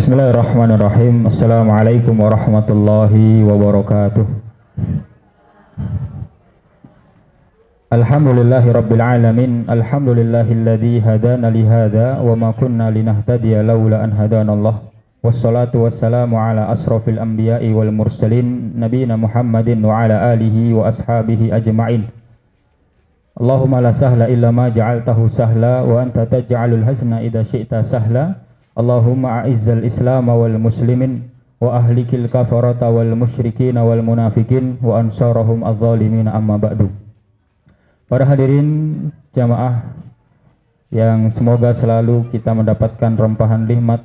Bismillahirrahmanirrahim. Assalamualaikum warahmatullahi wabarakatuh. Alhamdulillahi rabbil alamin. Alhamdulillahilladzi hadana li hadza wa ma kunna linahtadiya laula an hadanallah. Wassalatu wassalamu ala asrafil anbiya'i wal mursalin nabiyina Muhammadin wa ala alihi wa ashabihi ajma'in. Allahumma la sahla illa ma ja'altahu sahla wa anta taj'alul hazna idza syi'ta sahla. Allahumma a'izzal islam wal muslimin wa ahlikil kafarata wal musyrikin wal munafikin wa ansarahum adh-dhalimin, amma ba'du. Para hadirin jamaah yang semoga selalu kita mendapatkan rempahan nikmat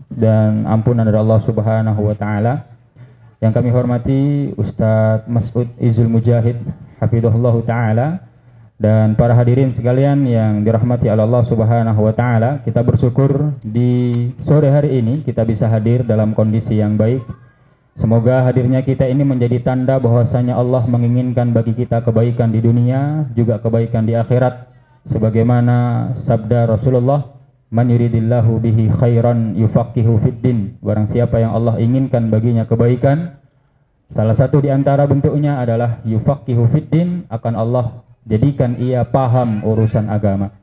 dan ampunan dari Allah Subhanahu wa taala. Yang kami hormati Ustadz Mas'ud Izul Mujahid hafizahullahu taala, dan para hadirin sekalian yang dirahmati Allah Subhanahu wa taala, kita bersyukur di sore hari ini kita bisa hadir dalam kondisi yang baik. Semoga hadirnya kita ini menjadi tanda bahwasanya Allah menginginkan bagi kita kebaikan di dunia, juga kebaikan di akhirat. Sebagaimana sabda Rasulullah, "Man yuridillahu bihi khairan yufaqihu fiddin." Barang siapa yang Allah inginkan baginya kebaikan, salah satu di antara bentuknya adalah yufaqihu fiddin, akan Allah jadikan ia paham urusan agama.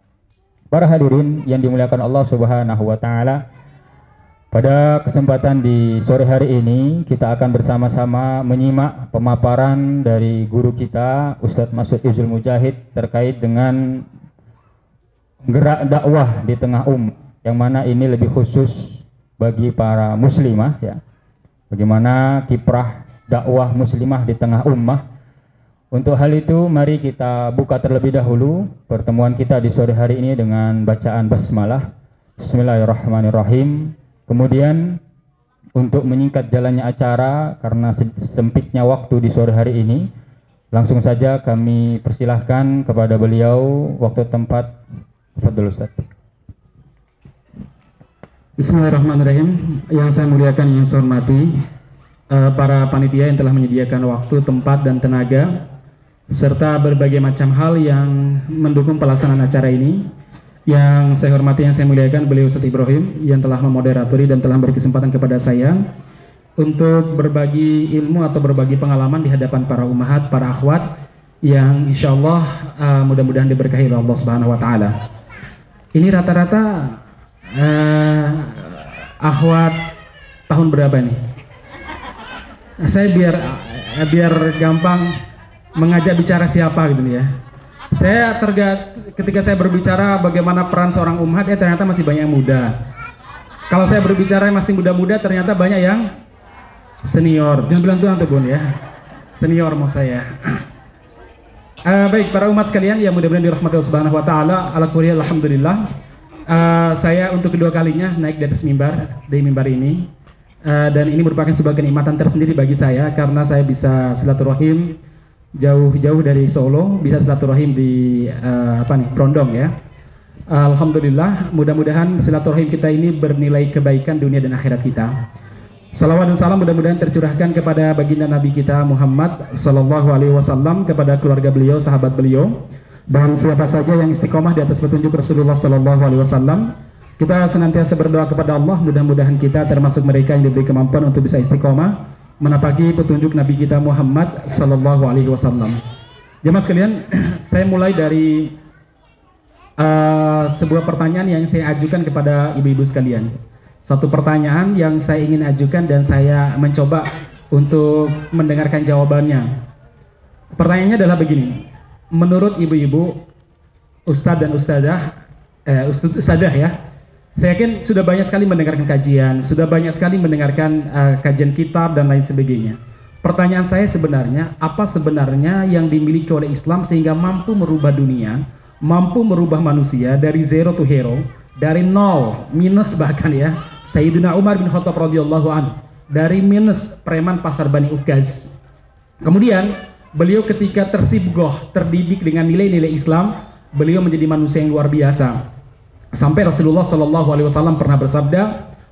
Para hadirin yang dimuliakan Allah Subhanahu wa taala, pada kesempatan di sore hari ini kita akan bersama-sama menyimak pemaparan dari guru kita Ustadz Mas'ud Izul Mujahid terkait dengan gerak dakwah di tengah yang mana ini lebih khusus bagi para muslimah ya. Bagaimana kiprah dakwah muslimah di tengah ummah. Untuk hal itu mari kita buka terlebih dahulu pertemuan kita di sore hari ini dengan bacaan basmalah. Bismillahirrahmanirrahim. Kemudian untuk menyingkat jalannya acara karena sempitnya waktu di sore hari ini, langsung saja kami persilahkan kepada beliau waktu tempat. Fadhil Ustaz. Bismillahirrahmanirrahim. Yang saya muliakan, yang saya hormati para panitia yang telah menyediakan waktu, tempat dan tenaga serta berbagai macam hal yang mendukung pelaksanaan acara ini. Yang saya hormati, yang saya muliakan beliau Ustaz Ibrahim yang telah memoderatori dan telah berkesempatan kepada saya untuk berbagi ilmu atau berbagi pengalaman di hadapan para ummahat, para akhwat yang insyaallah mudah-mudahan diberkahi oleh Allah Subhanahu wa taala. Ini rata-rata akhwat tahun berapa nih? Saya biar gampang mengajak bicara siapa gitu ya. Saya ketika saya berbicara bagaimana peran seorang ummahat, ternyata masih banyak yang muda. Kalau saya berbicara yang masih muda-muda, ternyata banyak yang senior. Jangan bilang tuh Bun ya. Senior mau saya. Baik para umat sekalian yang mudah-mudahan dirahmati Allah Subhanahu wa taala, alhamdulillah. Saya untuk kedua kalinya naik di atas mimbar ini. Dan ini merupakan sebuah kenikmatan tersendiri bagi saya karena saya bisa silaturahim jauh-jauh dari Solo, bisa silaturahim di Brondong ya. Alhamdulillah, mudah-mudahan silaturahim kita ini bernilai kebaikan dunia dan akhirat kita. Salawat dan salam mudah-mudahan tercurahkan kepada baginda Nabi kita Muhammad sallallahu alaihi wasallam, kepada keluarga beliau, sahabat beliau, dan siapa saja yang istiqomah di atas petunjuk Rasulullah sallallahu alaihi wasallam. Kita senantiasa berdoa kepada Allah, mudah-mudahan kita termasuk mereka yang diberi kemampuan untuk bisa istiqomah menapaki petunjuk Nabi kita Muhammad sallallahu alaihi wasallam. Jemaah sekalian, saya mulai dari sebuah pertanyaan yang saya ajukan kepada ibu-ibu sekalian. Satu pertanyaan yang saya ingin ajukan dan saya mencoba untuk mendengarkan jawabannya. Pertanyaannya adalah begini. Menurut ibu-ibu, ustadz dan ustadzah ya, saya yakin sudah banyak sekali mendengarkan kajian, sudah banyak sekali mendengarkan kajian kitab dan lain sebagainya. Pertanyaan saya sebenarnya, apa sebenarnya yang dimiliki oleh Islam sehingga mampu merubah dunia, mampu merubah manusia dari zero to hero, dari nol, minus bahkan ya, Sayyidina Umar bin Khattab radhiyallahu anhu, dari minus preman pasar Bani Ukaz. Kemudian beliau ketika tersibgoh, terdidik dengan nilai-nilai Islam, beliau menjadi manusia yang luar biasa. Sampai Rasulullah Shallallahu Alaihi Wasallam pernah bersabda,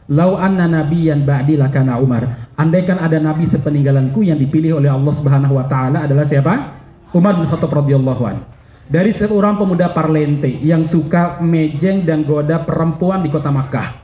"Lau anna nabiyyan ba'di lakana Umar." Andaikan ada nabi sepeninggalanku yang dipilih oleh Allah Subhanahu Wa Taala adalah siapa? Umar bin Khattab radhiyallahu anhu. Dari seorang pemuda parlente yang suka mejeng dan goda perempuan di kota Makkah,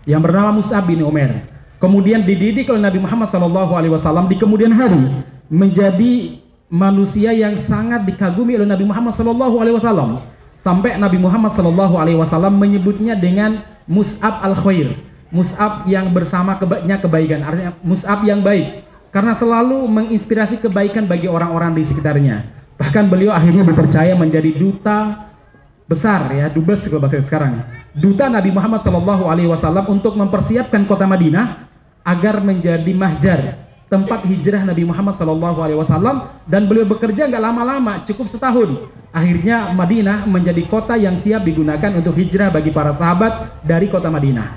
yang bernama Mus'ab bin Umair. Kemudian dididik oleh Nabi Muhammad SAW di kemudian hari menjadi manusia yang sangat dikagumi oleh Nabi Muhammad SAW, sampai Nabi Muhammad SAW menyebutnya dengan Mus'ab al-Khair, Mus'ab yang bersama kebaikan, artinya Mus'ab yang baik, karena selalu menginspirasi kebaikan bagi orang-orang di sekitarnya. Bahkan beliau akhirnya dipercaya menjadi duta besar, ya, dubes kalau bahasa sekarang, duta Nabi Muhammad SAW untuk mempersiapkan kota Madinah agar menjadi mahjar, tempat hijrah Nabi Muhammad SAW, dan beliau bekerja nggak lama-lama, cukup setahun. Akhirnya Madinah menjadi kota yang siap digunakan untuk hijrah bagi para sahabat dari kota Madinah.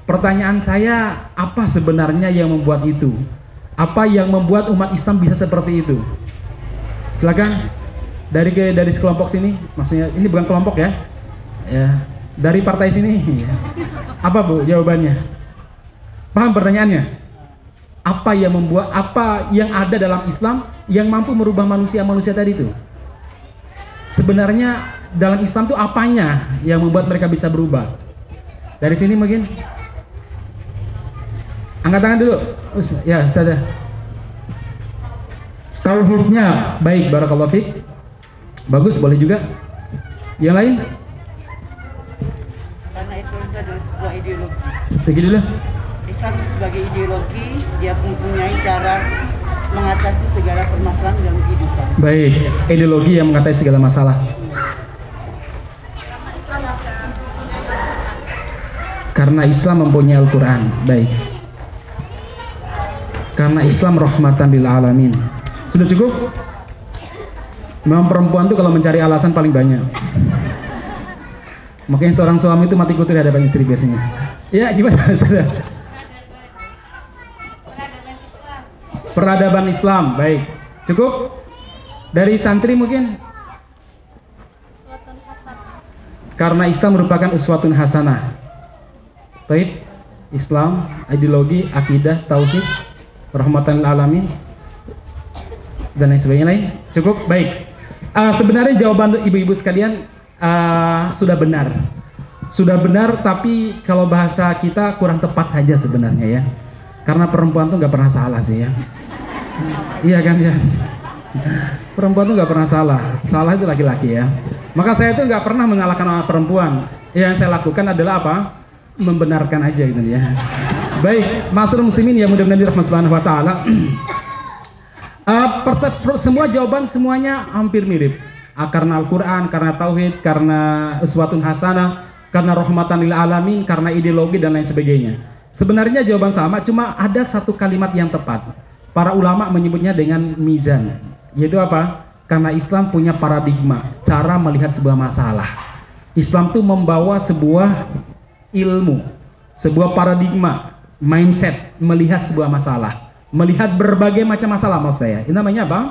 Pertanyaan saya, apa sebenarnya yang membuat itu? Apa yang membuat umat Islam bisa seperti itu? Silakan dari sekelompok sini, maksudnya ini bukan kelompok ya, dari partai sini. Apa Bu jawabannya? Paham pertanyaannya? Apa yang membuat, apa yang ada dalam Islam yang mampu merubah manusia-manusia tadi itu? Sebenarnya dalam Islam itu apanya yang membuat mereka bisa berubah? Dari sini mungkin? Angkat tangan dulu. Ya, Ustazah. Tauhidnya baik, barakallahu fiik. Bagus, boleh juga. Yang lain? Karena itu adalah sebuah ideologi. Begini dulu. Islam sebagai ideologi, dia mempunyai cara mengatasi segala permasalahan dalam kehidupan. Baik, ideologi yang mengatasi segala masalah. Karena Islam mempunyai Al-Quran. Baik. Karena Islam rahmatan lil alamin. Sudah cukup? Memang perempuan tuh kalau mencari alasan paling banyak. Makanya seorang suami itu mati kutu di hadapan istri biasanya. Ya, gimana? Peradaban Islam, baik. Cukup? Dari santri mungkin? Karena Islam merupakan uswatun hasanah. Baik, Islam, ideologi, akidah, tauhid, rahmatan lil alamin, dan lain sebagainya lain. Cukup? Baik. Sebenarnya jawaban ibu-ibu sekalian sudah benar. Sudah benar, tapi kalau bahasa kita kurang tepat saja sebenarnya ya. Karena perempuan tuh nggak pernah salah sih ya. Iya kan ya. Perempuan tuh nggak pernah salah. Salah itu laki-laki ya. Maka saya tuh nggak pernah mengalahkan orang perempuan. Yang saya lakukan adalah apa? Membenarkan aja gitu ya. Baik, masyarakat muslimin yang mudah-mudahan dirahmati Subhanahu wa taala. Semua jawaban semuanya hampir mirip. Karena Al-Quran, karena Tauhid, karena uswatun hasanah, karena rahmatan lil alamin, karena ideologi dan lain sebagainya. Sebenarnya jawaban sama, cuma ada satu kalimat yang tepat. Para ulama menyebutnya dengan mizan. Yaitu apa? Karena Islam punya paradigma, cara melihat sebuah masalah. Islam itu membawa sebuah ilmu, sebuah paradigma, mindset, melihat sebuah masalah. Melihat berbagai macam masalah, maksud saya. Ini namanya apa?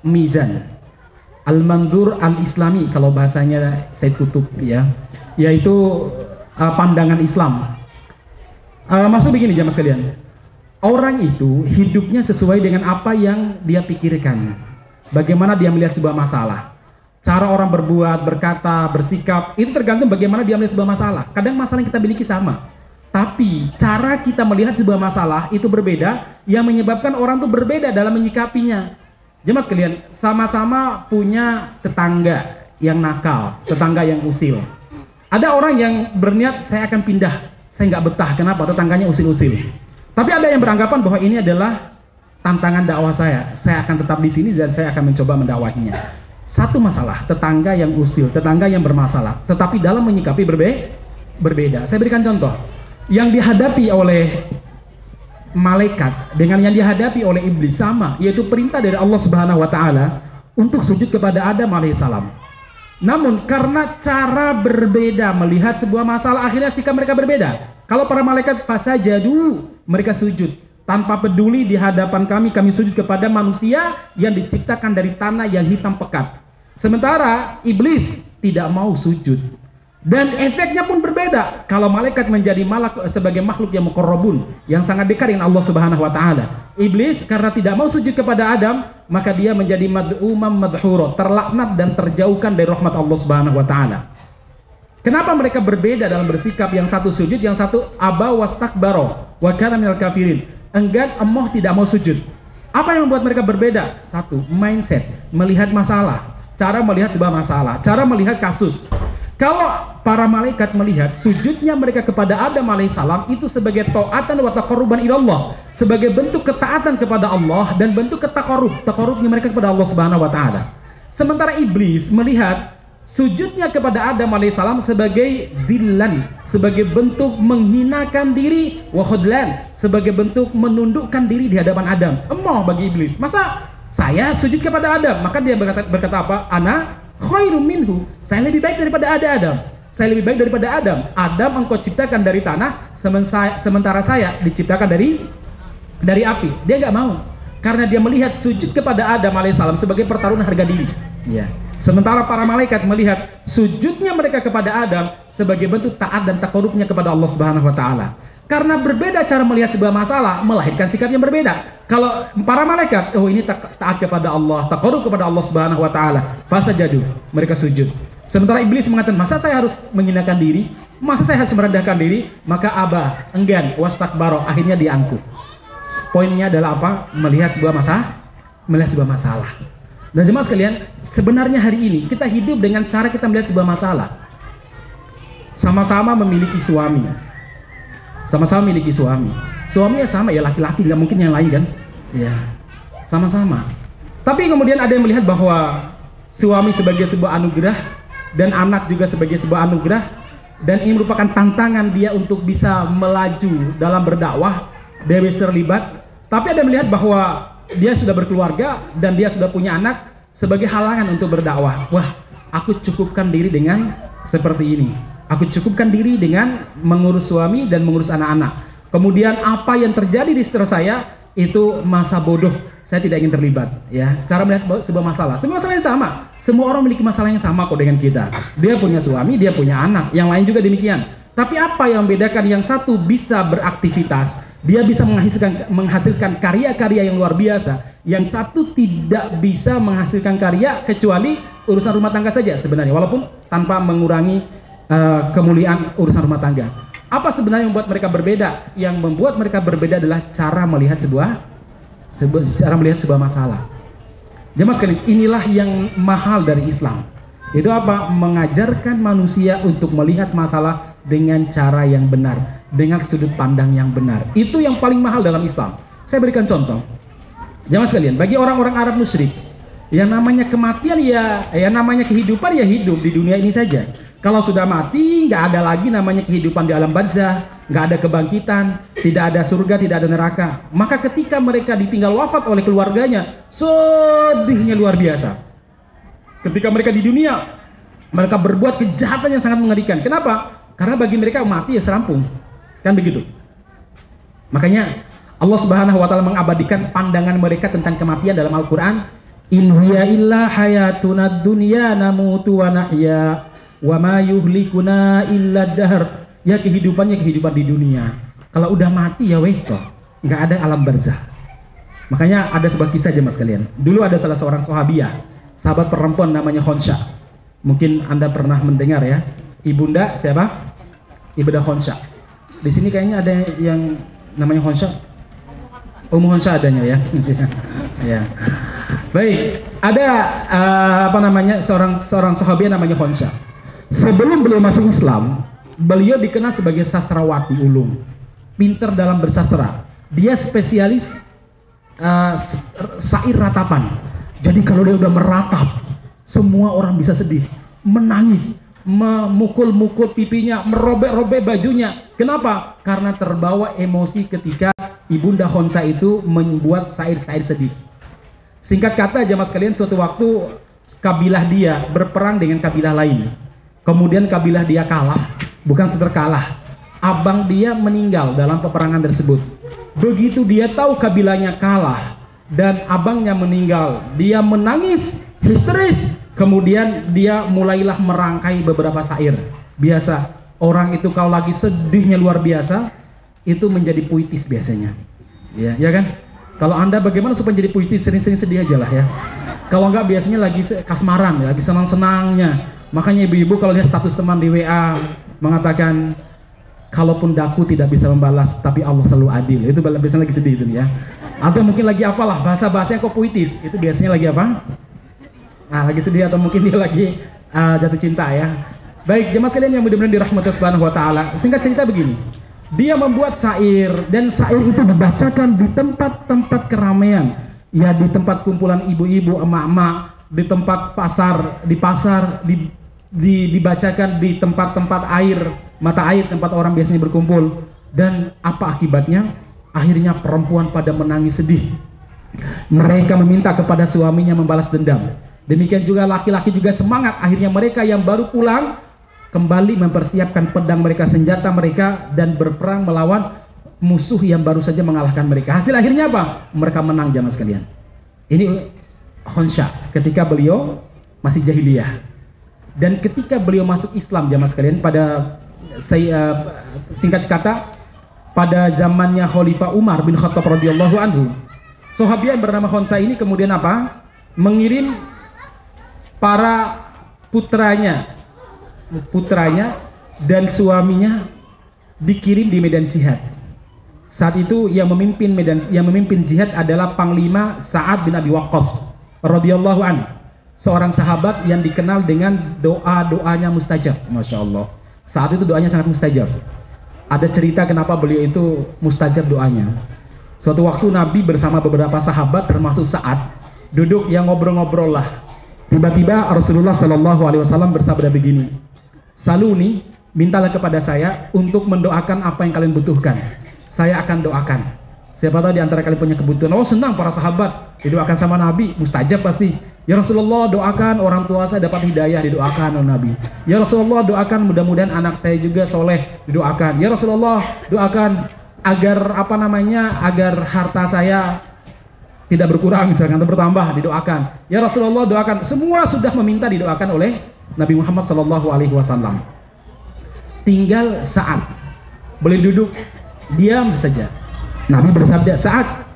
Mizan. Al-Mandur al-Islami, kalau bahasanya Said Qutb ya. Yaitu pandangan Islam. Maksud begini jamaah sekalian. Orang itu hidupnya sesuai dengan apa yang dia pikirkan. Bagaimana dia melihat sebuah masalah. Cara orang berbuat, berkata, bersikap, itu tergantung bagaimana dia melihat sebuah masalah. Kadang masalah yang kita miliki sama. Tapi cara kita melihat sebuah masalah itu berbeda, yang menyebabkan orang itu berbeda dalam menyikapinya. Jemaah sekalian, sama-sama punya tetangga yang nakal, tetangga yang usil. Ada orang yang berniat, saya akan pindah, saya nggak betah, kenapa? Tetangganya usil-usil. Tapi ada yang beranggapan bahwa ini adalah tantangan dakwah saya akan tetap di sini dan saya akan mencoba mendakwahinya. Satu masalah, tetangga yang usil, tetangga yang bermasalah, tetapi dalam menyikapi berbeda. Saya berikan contoh. Yang dihadapi oleh malaikat dengan yang dihadapi oleh iblis sama, yaitu perintah dari Allah Subhanahu wa taala untuk sujud kepada Adam alaihissalam. Namun karena cara berbeda melihat sebuah masalah, akhirnya sikap mereka berbeda. Kalau para malaikat fasajadu, mereka sujud tanpa peduli di hadapan kami sujud kepada manusia yang diciptakan dari tanah yang hitam pekat. Sementara iblis tidak mau sujud. Dan efeknya pun berbeda. Kalau malaikat menjadi sebagai makhluk yang muqarrabun, yang sangat dekat dengan Allah Subhanahu wa taala. Iblis karena tidak mau sujud kepada Adam, maka dia menjadi mad'umam madhura, terlaknat dan terjauhkan dari rahmat Allah Subhanahu wa taala. Kenapa mereka berbeda dalam bersikap? Yang satu sujud, yang satu aba wastakbaro wa kana minal kafirin. Enggan, emoh, tidak mau sujud. Apa yang membuat mereka berbeda? Satu, mindset, melihat masalah, cara melihat sebuah masalah, cara melihat kasus. Kalau para malaikat melihat sujudnya mereka kepada Adam alaihissalam itu sebagai ta'atan wa taqarruban ilallah, sebagai bentuk ketaatan kepada Allah dan bentuk taqarrubnya mereka kepada Allah Subhanahu wa taala. Sementara iblis melihat sujudnya kepada Adam alaihissalam sebagai dillan, sebagai bentuk menghinakan diri, wa khudlan, sebagai bentuk menundukkan diri di hadapan Adam. Emoh bagi iblis, masa saya sujud kepada Adam? Maka dia berkata apa? Ana khairum minhu, saya lebih baik daripada Adam. Saya lebih baik daripada Adam. Adam engkau ciptakan dari tanah, sementara saya diciptakan dari api. Dia nggak mau, karena dia melihat sujud kepada Adam alaihissalam sebagai pertaruhan harga diri. Ya. Sementara para malaikat melihat sujudnya mereka kepada Adam sebagai bentuk taat dan taqarrubnya kepada Allah Subhanahu wa taala. Karena berbeda cara melihat sebuah masalah, melahirkan sikap yang berbeda. Kalau para malaikat, oh ini taat kepada Allah, taqarrub kepada Allah Subhanahu wa taala, fasajadu, mereka sujud. Sementara iblis mengatakan, masa saya harus menghinakan diri? Masa saya harus merendahkan diri? Maka abah, enggan, wastakbaro, akhirnya diangkuh. Poinnya adalah apa? Melihat sebuah masalah. Dan jemaah sekalian, sebenarnya hari ini kita hidup dengan cara kita melihat sebuah masalah. Sama-sama memiliki suami. Suaminya sama, ya laki-laki, nggak mungkin yang lain kan? Ya, sama-sama. Tapi kemudian ada yang melihat bahwa suami sebagai sebuah anugerah dan anak juga sebagai sebuah anugerah, dan ini merupakan tantangan dia untuk bisa melaju dalam berdakwah. Dia bisa terlibat. Tapi ada yang melihat bahwa dia sudah berkeluarga dan dia sudah punya anak sebagai halangan untuk berdakwah. Wah, aku cukupkan diri dengan seperti ini. Aku cukupkan diri dengan mengurus suami dan mengurus anak-anak. Kemudian apa yang terjadi di sekitar saya itu masa bodoh. Saya tidak ingin terlibat. Ya, cara melihat sebuah masalah. Semua masalah yang sama. Semua orang memiliki masalah yang sama kok dengan kita. Dia punya suami, dia punya anak. Yang lain juga demikian. Tapi apa yang membedakan? Yang satu bisa beraktivitas, dia bisa menghasilkan karya-karya yang luar biasa. Yang satu tidak bisa menghasilkan karya kecuali urusan rumah tangga saja sebenarnya, walaupun tanpa mengurangi kemuliaan urusan rumah tangga. Apa sebenarnya yang membuat mereka berbeda? Yang membuat mereka berbeda adalah cara melihat sebuah masalah. Jemaah sekalian, inilah yang mahal dari Islam. Itu apa? Mengajarkan manusia untuk melihat masalah dengan cara yang benar, dengan sudut pandang yang benar. Itu yang paling mahal dalam Islam. Saya berikan contoh. Jemaah sekalian, bagi orang-orang Arab musyrik, yang namanya kematian ya namanya kehidupan ya hidup di dunia ini saja. Kalau sudah mati, nggak ada lagi namanya kehidupan di alam barzah, nggak ada kebangkitan, tidak ada surga, tidak ada neraka. Maka ketika mereka ditinggal wafat oleh keluarganya, sedihnya luar biasa. Ketika mereka di dunia, mereka berbuat kejahatan yang sangat mengerikan. Kenapa? Karena bagi mereka mati ya serampung, kan begitu. Makanya Allah Subhanahu wa taala mengabadikan pandangan mereka tentang kematian dalam Al-Qur'an. In hiya illa hayatuna dunya namutu wa nahya wa ma yuhlikuna illa dahr. Ya kehidupan di dunia. Kalau udah mati ya wes toh, nggak ada alam barzah. Makanya ada sebuah kisah aja mas kalian. Dulu ada salah seorang sahabiah, sahabat perempuan namanya Khonsha. Mungkin Anda pernah mendengar ya. Ibunda siapa? Ibunda Khonsha. Di sini kayaknya ada yang namanya Khonsha. Ummu Khonsha adanya ya. Ya. Baik, ada seorang sahabat namanya Khonsha. Sebelum beliau masuk Islam, beliau dikenal sebagai sastrawati ulum, pintar dalam bersastra. Dia spesialis syair ratapan. Jadi kalau dia udah meratap, semua orang bisa sedih, menangis, memukul-mukul pipinya, merobek-robek bajunya. Kenapa? Karena terbawa emosi ketika Ibunda Khonsha itu membuat syair-syair sedih. Singkat kata jamaah sekalian, suatu waktu kabilah dia berperang dengan kabilah lain. Kemudian kabilah dia kalah, bukan sekedar kalah, abang dia meninggal dalam peperangan tersebut. Begitu dia tahu kabilahnya kalah dan abangnya meninggal, dia menangis histeris. Kemudian dia mulailah merangkai beberapa syair. Biasa orang itu kalau lagi sedihnya luar biasa, itu menjadi puitis biasanya. Ya kan? Kalau Anda bagaimana supaya jadi puitis? Sering-sering sedih aja lah ya. Kalau enggak biasanya lagi kasmaran, lagi senang-senangnya. Makanya ibu-ibu kalau lihat status teman di WA mengatakan, kalaupun daku tidak bisa membalas, tapi Allah selalu adil. Itu biasanya lagi sedih itu ya. Atau mungkin lagi apalah, bahasa-bahasanya kok puitis. Itu biasanya lagi apa? Nah, lagi sedih atau mungkin dia lagi jatuh cinta ya. Baik, jemaah sekalian yang mudah-mudahan dirahmati Subhanahu wa taala. Singkat cerita begini. Dia membuat syair dan syair itu dibacakan di tempat-tempat keramaian. Ya, di tempat kumpulan ibu-ibu, emak-emak, di tempat pasar, dibacakan di tempat-tempat air, mata air tempat orang biasanya berkumpul. Dan apa akibatnya? Akhirnya perempuan pada menangis sedih. Mereka meminta kepada suaminya membalas dendam. Demikian juga laki-laki juga semangat. Akhirnya mereka yang baru pulang kembali mempersiapkan pedang mereka, senjata mereka, dan berperang melawan musuh yang baru saja mengalahkan mereka. Hasil akhirnya apa? Mereka menang, jamaah sekalian. Ini Khonsya ketika beliau masih jahiliyah. Dan ketika beliau masuk Islam, jamaah sekalian, pada singkat kata, pada zamannya Khalifah Umar bin Khattab radhiyallahu anhu, sahabat yang bernama Khonsya ini kemudian apa? Mengirim para putranya dan suaminya dikirim di medan jihad. Saat itu yang memimpin jihad adalah Panglima Sa'ad bin Abi Waqqas radhiyallahu anhu, seorang sahabat yang dikenal dengan doa-doanya mustajab. Masya Allah, saat itu doanya sangat mustajab. Ada cerita kenapa beliau itu mustajab doanya. Suatu waktu Nabi bersama beberapa sahabat termasuk Sa'ad duduk yang ngobrol-ngobrol lah. Tiba-tiba Rasulullah Shallallahu Alaihi Wasallam bersabda begini, "Saluni, mintalah kepada saya untuk mendoakan apa yang kalian butuhkan. Saya akan doakan. Siapa tahu di antara kalian punya kebutuhan." Oh, senang para sahabat, didoakan sama Nabi, mustajab pasti. Ya Rasulullah, doakan orang tua saya dapat hidayah, didoakan oleh Nabi. Ya Rasulullah, doakan mudah-mudahan anak saya juga soleh, didoakan. Ya Rasulullah, doakan agar agar harta saya tidak berkurang misalkan atau bertambah, didoakan. Ya Rasulullah, doakan. Semua sudah meminta didoakan oleh Nabi Muhammad SAW. Tinggal Sa'ad boleh duduk diam saja. Nabi bersabda, "Sa'ad,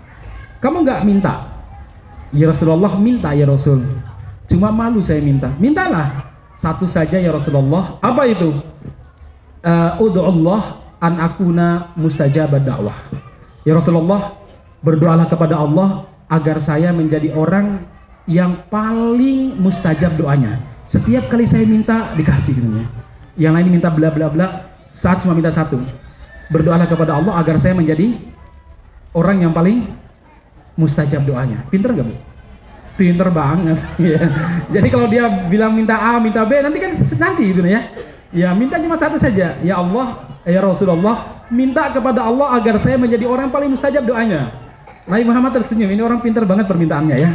kamu nggak minta?" "Ya Rasulullah, minta ya Rasul. Cuma malu saya minta." "Mintalah satu saja ya Rasulullah." "Apa itu?" "Ud'ullah an akuna mustajabad dakwah." "Ya Rasulullah, berdoalah kepada Allah agar saya menjadi orang yang paling mustajab doanya. Setiap kali saya minta dikasih gitu. Yang lain minta bla bla bla, saat cuma minta satu. Berdoalah kepada Allah agar saya menjadi orang yang paling mustajab doanya." Pinter nggak, Bu? Pinter banget. Ya. Jadi kalau dia bilang minta A, minta B, nanti gitu ya. Ya, minta cuma satu saja. "Ya Allah, ya Rasulullah, minta kepada Allah agar saya menjadi orang yang paling mustajab doanya." Nabi Muhammad tersenyum, ini orang pintar banget permintaannya ya.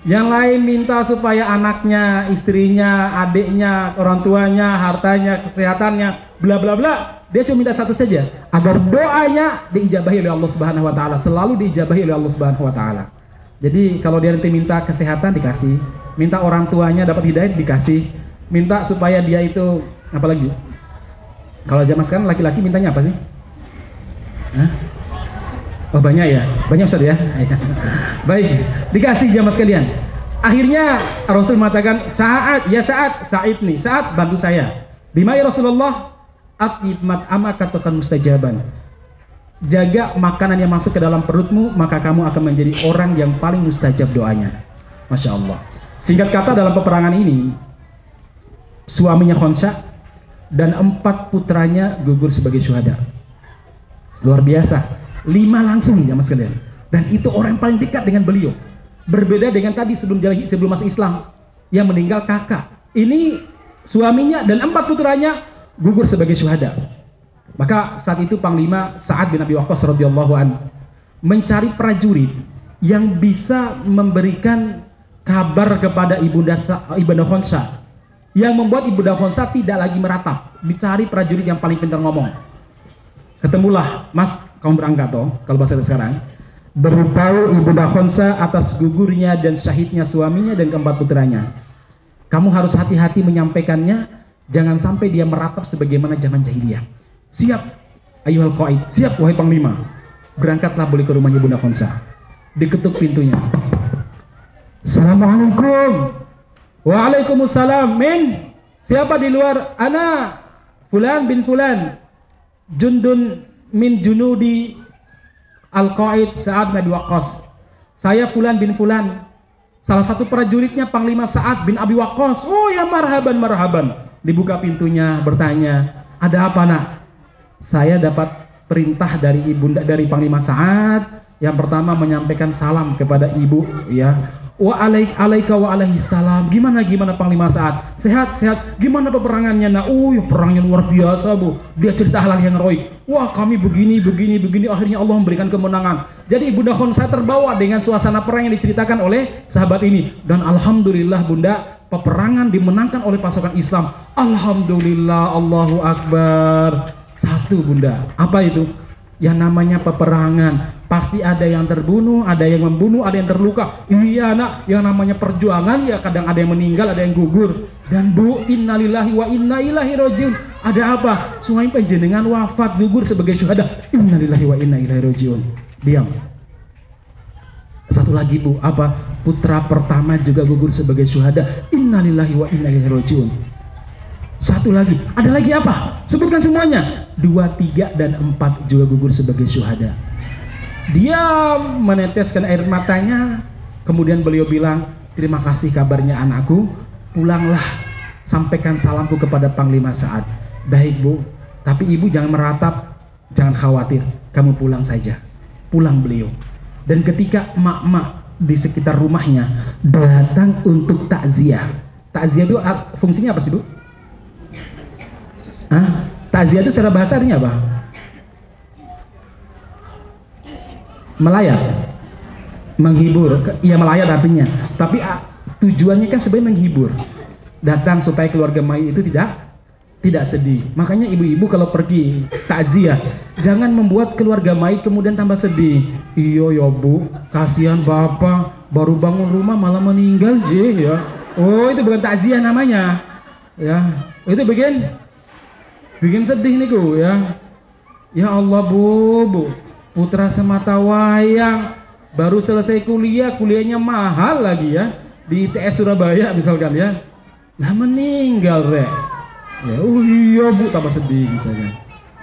Yang lain minta supaya anaknya, istrinya, adiknya, orang tuanya, hartanya, kesehatannya, bla bla bla. Dia cuma minta satu saja, agar doanya diijabahi oleh Allah Subhanahu wa taala, selalu diijabahi oleh Allah Subhanahu wa taala. Jadi kalau dia nanti minta kesehatan dikasih, minta orang tuanya dapat hidayah dikasih, minta supaya dia itu apa lagi? Kalau zaman sekarang laki-laki mintanya apa sih? Hah? Oh, banyak ya, banyak Ustaz ya. Baik, dikasih jamaah sekalian. Akhirnya Rasul mengatakan, "Sa'ad, ya Sa'ad, Sa'id nih, Sa'ad bantu saya." "Bima ya Rasulullah?" "At'imat amakatukan mustajaban." Jaga makanan yang masuk ke dalam perutmu, maka kamu akan menjadi orang yang paling mustajab doanya. Masya Allah. Singkat kata, dalam peperangan ini suaminya Khonsya dan 4 putranya gugur sebagai syuhada. Luar biasa. 5 langsung ya mas kalian, dan itu orang yang paling dekat dengan beliau. Berbeda dengan tadi sebelum masuk Islam yang meninggal kakak, ini suaminya dan 4 putranya gugur sebagai syuhada. Maka saat itu Panglima Sa'ad bin Abi Waqqas radhiyallahu anhu mencari prajurit yang bisa memberikan kabar kepada Ibunda Khonsya, yang membuat Ibunda Khonsya tidak lagi meratap. Dicari prajurit yang paling pintar ngomong. Ketemulah, "Mas, kamu berangkat toh," kalau bahasa sekarang, beritahu Ibunda Khonsya atas gugurnya dan syahidnya suaminya dan ke-4 putranya. Kamu harus hati-hati menyampaikannya, jangan sampai dia meratap sebagaimana zaman jahiliyah. "Siap, ayyuhal qaid." "Siap, wahai panglima." Berangkatlah beliau ke rumahnya Ibunda Khonsya. Diketuk pintunya. "Assalamualaikum." "Waalaikumsalam, men." Siapa di luar? Ana fulan bin fulan, jundun min junudi Al-Qaid Sa'ad bin Abi Waqqas. Saya fulan bin fulan, salah satu prajuritnya Panglima Sa'ad bin Abi Waqqas. Oh ya, marhaban marhaban. Dibuka pintunya, bertanya, ada apa nak? Saya dapat perintah dari ibunda, dari Panglima Sa'ad. Yang pertama menyampaikan salam kepada ibu, ya. Wa alaika wa alaihi salam. Gimana Panglima Sa'ad? Sehat. Gimana peperangannya? Nah, ya perangnya luar biasa, Bu. Dia cerita hal yang heroik. Wah, kami begini. Akhirnya Allah memberikan kemenangan. Jadi Ibunda Khonsah terbawa dengan suasana perang yang diceritakan oleh sahabat ini. Dan alhamdulillah Bunda, peperangan dimenangkan oleh pasukan Islam. Alhamdulillah, Allahu Akbar. Satu Bunda, apa itu? Yang namanya peperangan pasti ada yang terbunuh, ada yang membunuh, ada yang terluka. Iya nak, yang namanya perjuangan ya kadang ada yang meninggal, ada yang gugur. Dan Bu, innalillahi wa inna ilaihi rajiun. Ada apa? Sungai panjenengan wafat, gugur sebagai syuhada. Innalillahi wa inna ilaihi rajiun. Diam. Satu lagi Bu, apa? Putra pertama juga gugur sebagai syuhada. Innalillahi wa inna ilaihi rajiun. Satu lagi, ada lagi apa? Sebutkan semuanya. 2, 3, dan 4 juga gugur sebagai syuhada. Dia meneteskan air matanya. Kemudian beliau bilang, terima kasih kabarnya anakku. Pulanglah, sampaikan salamku kepada Panglima Sa'ad. Baik Bu, tapi ibu jangan meratap, jangan khawatir, kamu pulang saja. Pulang beliau. Dan ketika emak-emak di sekitar rumahnya datang untuk takziah. Takziah itu fungsinya apa sih Bu? Takziah itu secara bahasa artinya apa? Melayat, menghibur. Iya, melayat artinya. Tapi tujuannya kan sebenarnya menghibur. Datang supaya keluarga mayit itu tidak sedih. Makanya ibu-ibu kalau pergi takziah, jangan membuat keluarga mayit kemudian tambah sedih. Iya ya Bu, kasihan bapak baru bangun rumah malah meninggal ya. Oh, itu bukan takziah namanya. Ya, itu bikin sedih nih Bu ya. Ya Allah Bu, putra semata wayang baru selesai kuliahnya mahal lagi ya, di ITS Surabaya misalkan ya. Nah meninggal Rek. Ya, oh iya Bu, tambah sedih misalnya.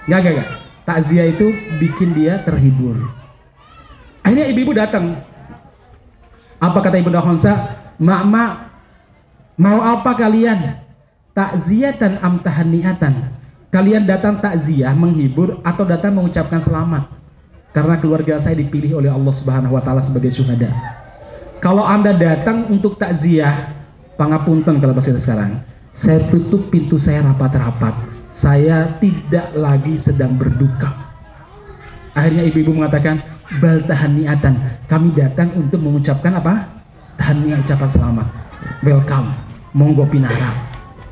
Gak. Takziah itu bikin dia terhibur. Akhirnya ibu-ibu datang. Apa kata Ibunda Khonsah? Mak, mau apa kalian? Takziatan am tahniatan? Kalian datang takziah menghibur atau datang mengucapkan selamat? Karena keluarga saya dipilih oleh Allah Subhanahu wa taala sebagai syuhada. Kalau Anda datang untuk takziah, pangapunten kalau bahasa sekarang, saya tutup pintu saya rapat-rapat. Saya tidak lagi sedang berduka. Akhirnya ibu-ibu mengatakan, bal tahniatan. Kami datang untuk mengucapkan apa? Tahniah, ucapan selamat. Welcome. Monggo pinara.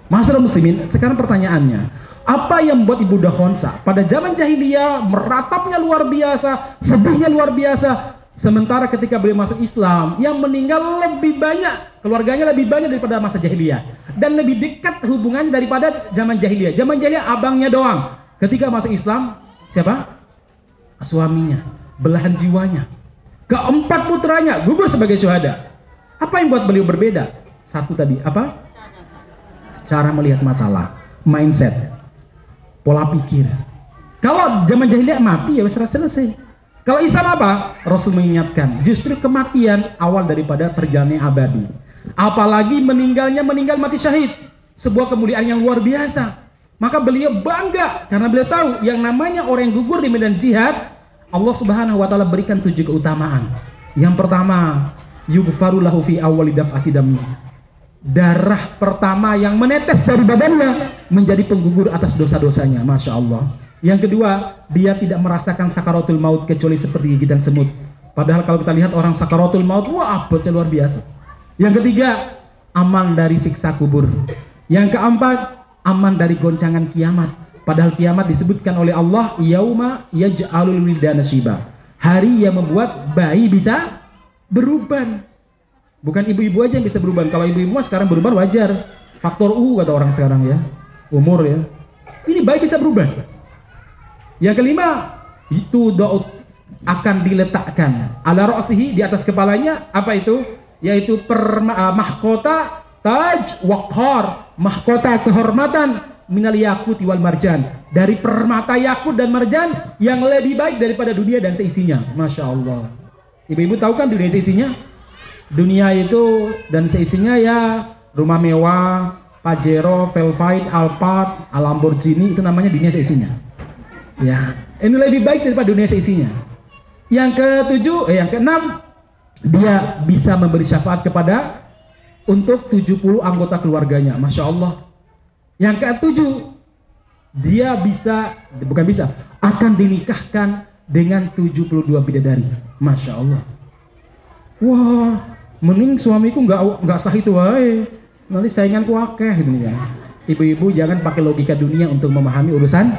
Masyarakat muslimin, sekarang pertanyaannya, apa yang membuat Ibunda Khonsah pada zaman jahiliyah meratapnya luar biasa, sedihnya luar biasa, sementara ketika beliau masuk Islam yang meninggal lebih banyak, keluarganya lebih banyak daripada masa jahiliyah, dan lebih dekat hubungannya daripada zaman jahiliyah. Zaman jahiliyah abangnya doang, ketika masuk Islam siapa? Suaminya, belahan jiwanya. Keempat putranya gugur sebagai syuhada. Apa yang buat beliau berbeda? Satu tadi apa? Cara melihat masalah, mindset, pola pikir. Kalau zaman jahiliyah mati ya selesai. Kalau Islam apa? Rasul mengingatkan, justru kematian awal daripada perjalanan abadi. Apalagi meninggal mati syahid, sebuah kemuliaan yang luar biasa. Maka beliau bangga karena beliau tahu yang namanya orang yang gugur di medan jihad, Allah Subhanahu wa taala berikan 7 keutamaan. Yang pertama, yughfaru lahu fi awwali daf'ati dammi. Darah pertama yang menetes dari badannya menjadi penggugur atas dosa-dosanya. Masya Allah. Yang kedua, dia tidak merasakan sakaratul maut kecuali seperti gigitan semut. Padahal kalau kita lihat orang sakaratul maut, wah abadnya luar biasa. Yang ketiga, aman dari siksa kubur. Yang keempat, aman dari goncangan kiamat. Padahal kiamat disebutkan oleh Allah, yauma yaj'alul wildana syiba. Hari yang membuat bayi bisa beruban. Bukan ibu-ibu aja yang bisa beruban. Kalau ibu-ibu sekarang beruban wajar. Faktor U kata orang sekarang ya. Umur ya. Ini bayi bisa berubah. Yang kelima, itu doa akan diletakkan ala ra'sihi, di atas kepalanya. Apa itu? Yaitu mahkota taj waqar, mahkota kehormatan minal yaquti wal marjan, dari permata yakut dan marjan yang lebih baik daripada dunia dan seisinya. Masya Allah. Ibu-ibu tahu kan dunia seisinya? Dunia itu dan seisinya ya rumah mewah, Pajero, Velvite, Alphard, Lamborghini, itu namanya dunia seisinya. Ya, ini lebih baik daripada dunia seisinya. Yang keenam, dia bisa memberi syafaat kepada untuk 70 anggota keluarganya. Masya Allah. Yang ketujuh, dia akan dinikahkan dengan 72 bidadari. Masya Allah. Wah, mending suamiku nggak sah itu, wae. Nanti sainganku akeh gitu ya. Ibu-ibu jangan pakai logika dunia untuk memahami urusan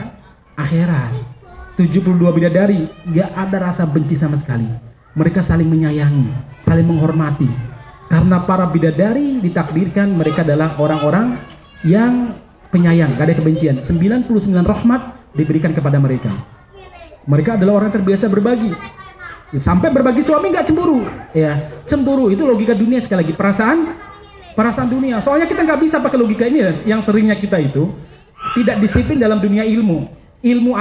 akhirat. 72 bidadari, nggak ada rasa benci sama sekali. Mereka saling menyayangi, saling menghormati. Karena para bidadari ditakdirkan mereka adalah orang-orang yang penyayang, gak ada kebencian. 99 rahmat diberikan kepada mereka. Mereka adalah orang terbiasa berbagi. Sampai berbagi suami nggak cemburu. Ya, cemburu itu logika dunia sekali lagi. Perasaan dunia. Soalnya kita nggak bisa pakai logika ini. Yang seringnya kita itu tidak disiplin dalam dunia ilmu. Ilmu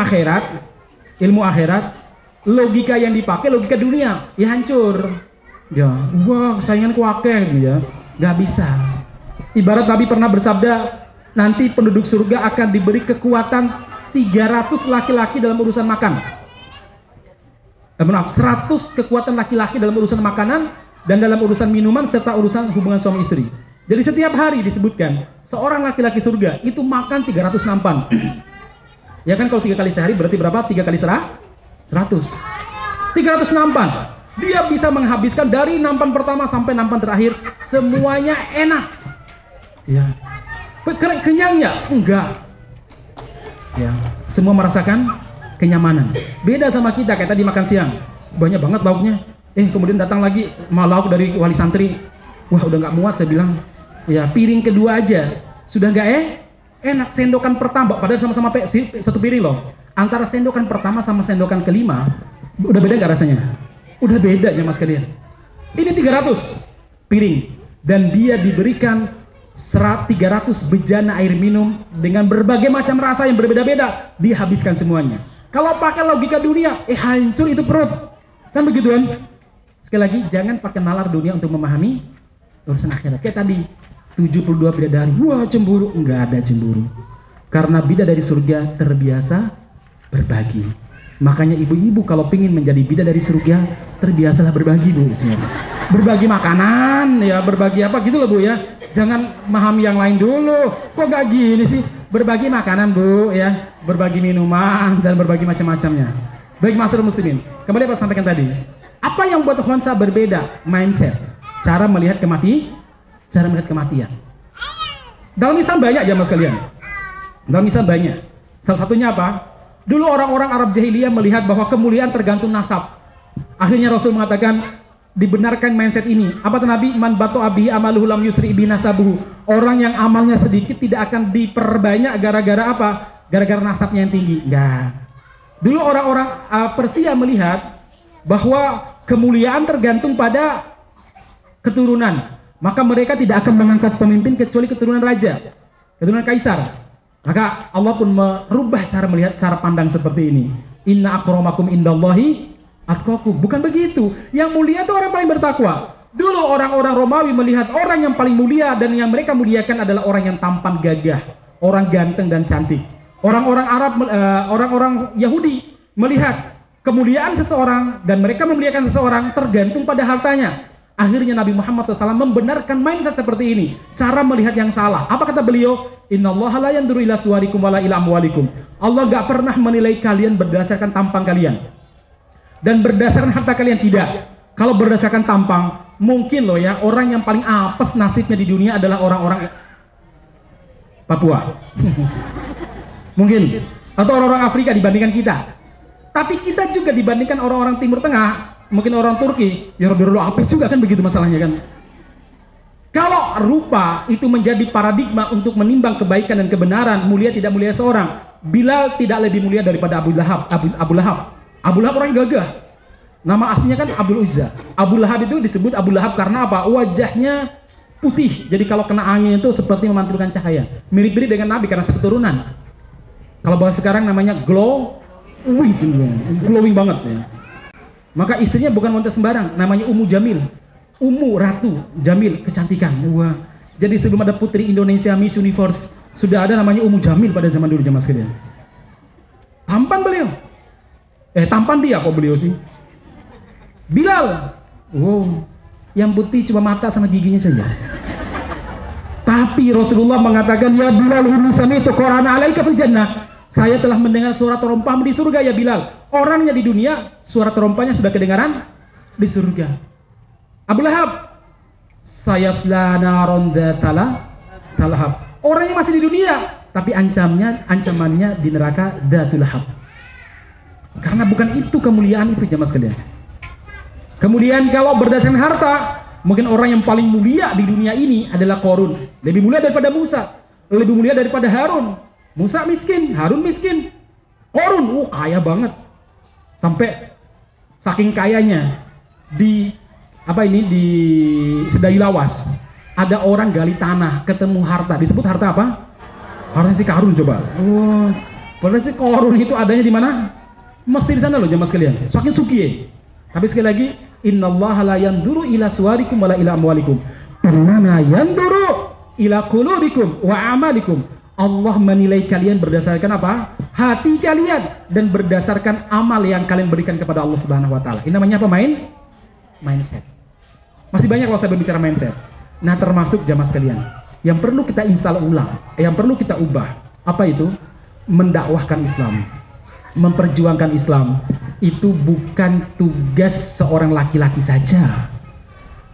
akhirat, logika yang dipakai logika dunia, ya hancur. Ya, wah sainganku akeh gitu ya. Nggak bisa. Ibarat Nabi pernah bersabda, nanti penduduk surga akan diberi kekuatan 300 laki-laki dalam urusan makan. 100 kekuatan laki-laki dalam urusan makanan dan dalam urusan minuman serta urusan hubungan suami istri. Jadi setiap hari disebutkan seorang laki-laki surga itu makan 300 nampan. Ya kan kalau 3 kali sehari berarti berapa? 3 kali 100. 300 nampan. Dia bisa menghabiskan dari nampan pertama sampai nampan terakhir semuanya enak. Ya. Kenyangnya? Enggak. Ya, semua merasakan kenyamanan. Beda sama kita kayak tadi makan siang. Banyak banget lauknya. Kemudian datang lagi lauk dari wali santri. Wah, udah nggak muat saya bilang. Ya, piring kedua aja sudah nggak enak. Sendokan pertama padahal sama-sama satu piring loh. Antara sendokan pertama sama sendokan kelima udah beda nggak rasanya? Udah beda ya mas kalian. Ini 300 piring dan dia diberikan 300 bejana air minum dengan berbagai macam rasa yang berbeda-beda, dihabiskan semuanya. Kalau pakai logika dunia, hancur itu perut. Kan begitu kan? Sekali lagi, jangan pakai nalar dunia untuk memahami urusan akhirat. Kayak tadi, 72 bidadari, wah cemburu. Enggak ada cemburu. Karena bidadari surga terbiasa berbagi. Makanya ibu-ibu kalau pingin menjadi bidadari surga, terbiasalah berbagi, Bu. Berbagi makanan, ya berbagi apa gitu loh, Bu ya. Jangan memahami yang lain dulu. Kok gak gini sih? Berbagi makanan, Bu, ya. Berbagi minuman dan berbagi macam-macamnya. Baik masyarakat muslimin. Kembali apa sampaikan tadi. Apa yang buat Khonsa berbeda? Mindset. Cara melihat kematian. Dalam Islam banyak ya mas kalian. Dalam Islam banyak. Salah satunya apa? Dulu orang-orang Arab jahiliyah melihat bahwa kemuliaan tergantung nasab. Akhirnya Rasul mengatakan, dibenarkan mindset ini. Apa tuh Nabi? Man batu abihi amaluhu lam yusri bi nasabuhu. Orang yang amalnya sedikit tidak akan diperbanyak gara-gara apa? Gara-gara nasabnya yang tinggi. Enggak. Dulu orang-orang Persia melihat bahwa kemuliaan tergantung pada keturunan. Maka mereka tidak akan mengangkat pemimpin kecuali keturunan raja, keturunan kaisar. Maka Allah pun merubah cara melihat, cara pandang seperti ini. Inna akramakum indallahi atqakum. Bukan begitu. Yang mulia itu orang paling bertakwa. Dulu orang-orang Romawi melihat orang yang paling mulia dan yang mereka muliakan adalah orang yang tampan gagah, orang ganteng dan cantik. Orang-orang Arab, orang-orang Yahudi melihat kemuliaan seseorang dan mereka memuliakan seseorang tergantung pada hartanya. Akhirnya Nabi Muhammad SAW membenarkan mindset seperti ini, cara melihat yang salah. Apa kata beliau? Innallaha la yanzuru ila suwarikum wala ila amwalikum. Allah gak pernah menilai kalian berdasarkan tampang kalian dan berdasarkan harta kalian, tidak. Kalau berdasarkan tampang, mungkin loh ya, orang yang paling apes nasibnya di dunia adalah orang-orang Papua. Mungkin, atau orang-orang Afrika dibandingkan kita. Tapi kita juga dibandingkan orang-orang Timur Tengah, mungkin orang Turki, ya Rodo apes juga kan, begitu masalahnya kan. Kalau rupa itu menjadi paradigma untuk menimbang kebaikan dan kebenaran, mulia tidak mulia seorang, Bilal tidak lebih mulia daripada Abu Lahab. Abu Lahab orang gagah. Nama aslinya kan Abdul Uzza. Abu Lahab itu disebut Abu Lahab karena apa? Wajahnya putih. Jadi kalau kena angin itu seperti memantulkan cahaya. Mirip-mirip dengan Nabi karena satu turunan. Kalau bahasa sekarang namanya glowing banget ya. Maka istrinya bukan wanita sembarang, namanya Ummu Jamil. Ummu Ratu Jamil, kecantikan. Wah. Jadi sebelum ada putri Indonesia Miss Universe, sudah ada namanya Ummu Jamil pada zaman dulu jamaah sekalian. Tampan beliau. Tampan dia kok beliau sih. Bilal. Wow. Yang putih cuma mata sama giginya saja. Tapi Rasulullah mengatakan, ya Bilal, inni sami'tu Qur'ana 'alaika fil jannah. Saya telah mendengar suara terompahmu di surga ya Bilal. Orangnya di dunia, suara terompahnya sudah kedengaran di surga. Abu Lahab, saya selanaron talahab. Orangnya masih di dunia, tapi ancamannya di neraka Datul Lahab. Karena bukan itu kemuliaan itu jamaah sekalian. Kemudian kalau berdasarkan harta, mungkin orang yang paling mulia di dunia ini adalah Qarun. Lebih mulia daripada Musa, lebih mulia daripada Harun. Musa miskin, Harun miskin. Qarun, kaya banget. Sampai saking kayanya di Sedayu Lawas ada orang gali tanah ketemu harta, disebut harta apa? Harta si Qarun coba. Padahal si Qarun itu adanya di mana? Mesir sana loh jamaah sekalian. Saking suki. Tapi sekali lagi, innallaha la yanduru ila suwarikum wala ila amwalikum. Innama yanduru ila qulubikum wa amalikum. Allah menilai kalian berdasarkan apa? Hati kalian dan berdasarkan amal yang kalian berikan kepada Allah Subhanahu wa taala. Ini namanya apa? Mindset. Masih banyak kalau saya berbicara mindset. Nah, termasuk jamaah sekalian yang perlu kita install ulang, yang perlu kita ubah. Apa itu? Mendakwahkan Islam, memperjuangkan Islam. Itu bukan tugas seorang laki-laki saja.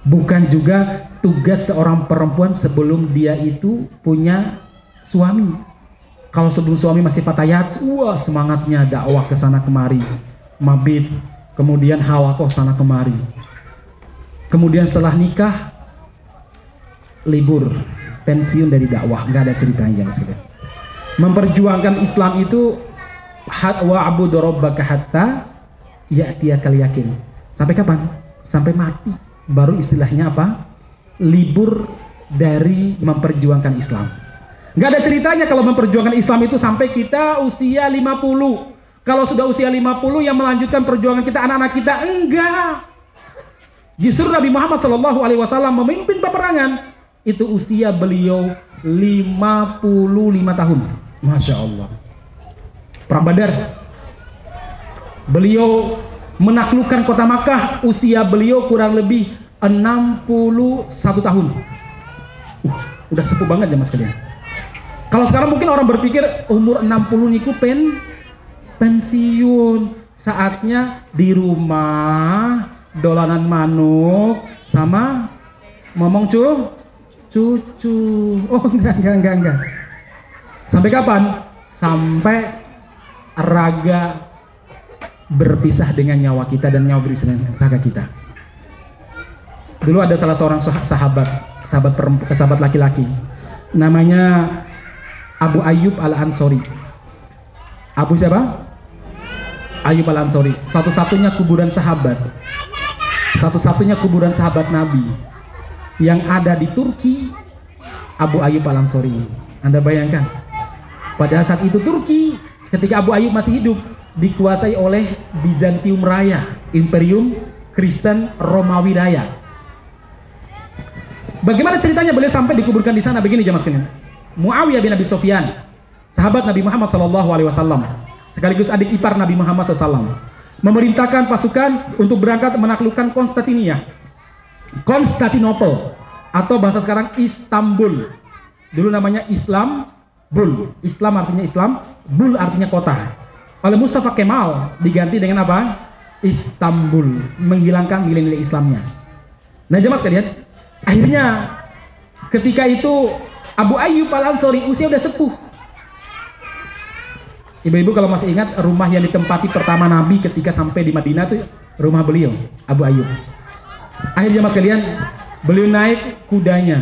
Bukan juga tugas seorang perempuan sebelum dia itu punya suami. Kalau sebelum suami masih fatayat, semangatnya dakwah ke sana kemari, mabit, kemudian hawakoh sana kemari. Kemudian setelah nikah, libur, pensiun dari dakwah, nggak ada ceritanya ya. Memperjuangkan Islam itu wa'budu rabbaka hatta ya'tiyakal yakin. Sampai kapan? Sampai mati. Baru istilahnya apa? Libur dari memperjuangkan Islam. Nggak ada ceritanya kalau memperjuangkan Islam itu sampai kita usia 50. Kalau sudah usia 50 yang melanjutkan perjuangan kita anak-anak kita, enggak. Justru Nabi Muhammad SAW memimpin peperangan itu usia beliau 55 tahun. Masya Allah. Perang Badar, beliau menaklukkan kota Makkah, usia beliau kurang lebih 61 tahun. Udah sepuh banget ya mas kalian. Kalau sekarang mungkin orang berpikir umur 60 niku pensiun, saatnya di rumah dolanan manuk sama ngomong cucu. Oh enggak. Sampai kapan? Sampai raga berpisah dengan nyawa kita dan nyawa berpisah dengan raga kita. Dulu ada salah seorang sahabat laki-laki, namanya Abu Ayyub Al-Ansori. Abu siapa? Ayyub Al-Ansori. Satu-satunya kuburan sahabat Nabi yang ada di Turki, Abu Ayyub Al-Ansori. Anda bayangkan, pada saat itu Turki ketika Abu Ayyub masih hidup dikuasai oleh Bizantium Raya, Imperium Kristen Romawi Raya. Bagaimana ceritanya beliau sampai dikuburkan di sana? Begini jamaah sekalian. Muawiyah bin Abi Sufyan, sahabat Nabi Muhammad SAW, sekaligus adik ipar Nabi Muhammad SAW, memerintahkan pasukan untuk berangkat menaklukkan Konstantinopel, atau bahasa sekarang Istanbul. Dulu namanya Islam-Bul. Islam artinya Islam, Bul artinya kota. Oleh Mustafa Kemal diganti dengan apa? Istanbul, menghilangkan nilai-nilai Islamnya. Nah jemaah sekalian, akhirnya ketika itu Abu Ayyub Al-Ansori usia udah sepuh. Ibu-ibu kalau masih ingat, rumah yang ditempati pertama Nabi ketika sampai di Madinah itu rumah beliau, Abu Ayyub. Akhirnya mas kalian, beliau naik kudanya,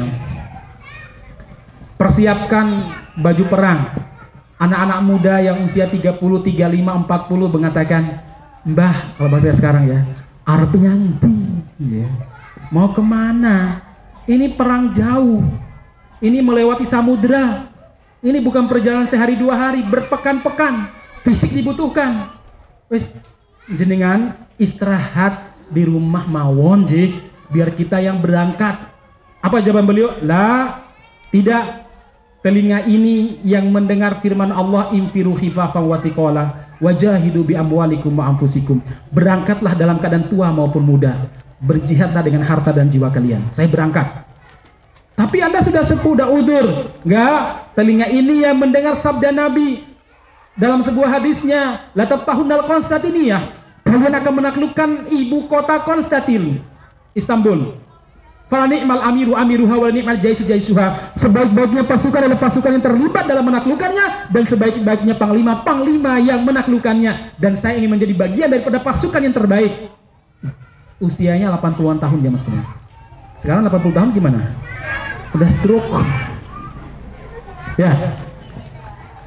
persiapkan baju perang. Anak-anak muda yang usia 30, 35, 40 mengatakan, Mbah, kalau bahasa sekarang ya, arep nyanti, ya. Mau kemana? Ini perang jauh. Ini melewati samudera. Ini bukan perjalanan sehari dua hari, berpekan-pekan. Fisik dibutuhkan. Wes jenengan istirahat di rumah mawon jik, biar kita yang berangkat. Apa jawaban beliau? La, tidak. Telinga ini yang mendengar firman Allah, infiru khifafan wa thiqala wajahidu bi amwalikum wa anfusikum. Berangkatlah dalam keadaan tua maupun muda. Berjihadlah dengan harta dan jiwa kalian. Saya berangkat. Tapi Anda sudah sepuh, udah udur. Enggak, telinga ini yang mendengar sabda Nabi dalam sebuah hadisnya, la tafahunnal Konstantiniyah. Kalian akan menaklukkan ibu kota Konstantin, Istanbul. Fala ni'mal amiru amiruha wa ni'mal jaisu jaisuha. Sebaik-baiknya pasukan adalah pasukan yang terlibat dalam menaklukkannya, dan sebaik-baiknya panglima yang menaklukkannya. Dan saya ingin menjadi bagian daripada pasukan yang terbaik. Usianya 80-an tahun ya mas. Sekarang 80 tahun gimana? Udah stroke. Ya.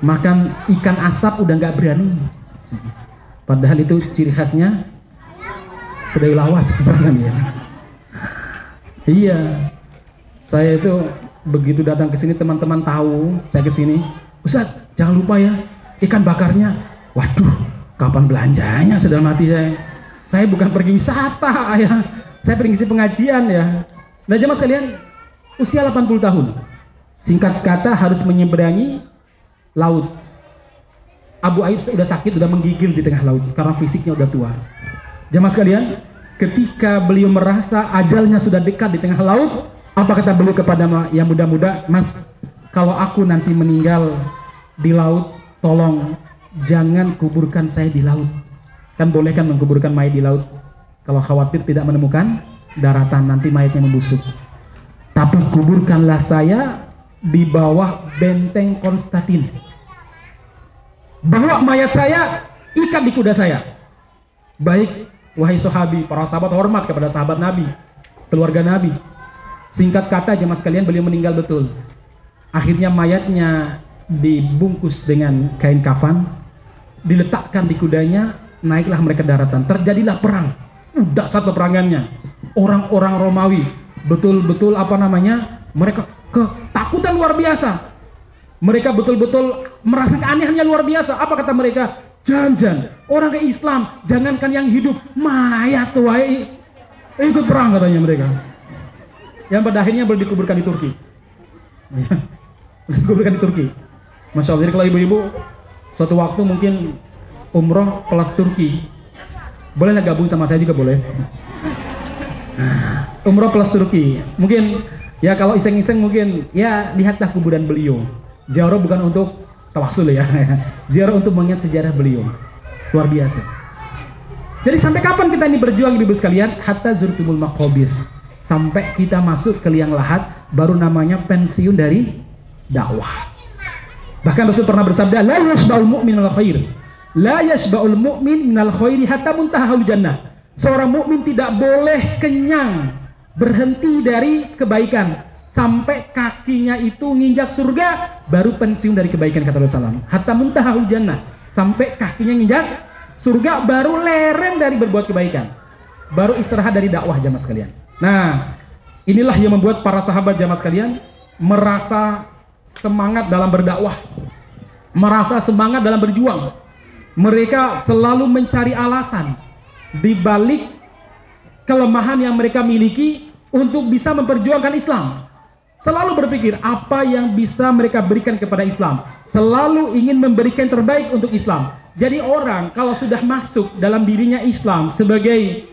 Makan ikan asap udah nggak berani. Padahal itu ciri khasnya sedai lawas misalkan ya. Iya, saya itu begitu datang ke sini teman-teman tahu saya ke sini. Ustaz, jangan lupa ya ikan bakarnya. Waduh, kapan belanjanya? Sudah mati saya. Saya bukan pergi wisata ya, saya pergi ngisi pengajian ya. Nah jemaah sekalian, usia 80 tahun, singkat kata harus menyeberangi laut. Abu Ayyub sudah sakit, sudah menggigil di tengah laut karena fisiknya udah tua. Jemaah sekalian, ketika beliau merasa ajalnya sudah dekat di tengah laut, apa kata beliau kepada yang muda-muda? Mas, kalau aku nanti meninggal di laut, tolong jangan kuburkan saya di laut. Kan boleh kan mengkuburkan mayat di laut, kalau khawatir tidak menemukan daratan, nanti mayatnya membusuk. Tapi kuburkanlah saya di bawah benteng Konstantin. Bawa mayat saya, ikat di kuda saya. Baik, wahai sahabi, para sahabat hormat kepada sahabat Nabi, keluarga Nabi. Singkat kata jemaah sekalian, beliau meninggal betul. Akhirnya mayatnya dibungkus dengan kain kafan, diletakkan di kudanya, naiklah mereka daratan. Terjadilah perang. Udah satu perangannya. Orang-orang Romawi betul-betul mereka ketakutan luar biasa. Mereka betul-betul merasa keanehannya luar biasa. Apa kata mereka? Jangan orang ke Islam, jangankan yang hidup, mayat tuh ikut perang katanya mereka. Yang pada akhirnya boleh dikuburkan di Turki. Dikuburkan di Turki. Masya Allah. Jadi kalau ibu-ibu suatu waktu mungkin umroh kelas Turki, bolehlah gabung sama saya juga boleh. Umroh kelas Turki, mungkin ya kalau iseng-iseng mungkin ya lihatlah kuburan beliau. Ziarah bukan untuk tawasul ya, ziarah untuk mengingat sejarah beliau. Luar biasa. Jadi sampai kapan kita ini berjuang ibu sekalian? Hatta zurtumul maqabir. Sampai kita masuk ke liang lahat, baru namanya pensiun dari dakwah. Bahkan Rasul pernah bersabda, la yasba'ul mu'min minal khair. La yasba'ul mu'min minal khairi hatta muntahal jannah. Seorang mukmin tidak boleh kenyang, berhenti dari kebaikan sampai kakinya itu nginjak surga, baru pensiun dari kebaikan kata Rasulullah. Hatta muntahal jannah, sampai kakinya nginjak surga, baru lereng dari berbuat kebaikan, baru istirahat dari dakwah jamaah sekalian. Nah, inilah yang membuat para sahabat jamaah sekalian merasa semangat dalam berdakwah, merasa semangat dalam berjuang. Mereka selalu mencari alasan di balik kelemahan yang mereka miliki untuk bisa memperjuangkan Islam. Selalu berpikir apa yang bisa mereka berikan kepada Islam. Selalu ingin memberikan yang terbaik untuk Islam. Jadi orang kalau sudah masuk dalam dirinya Islam sebagai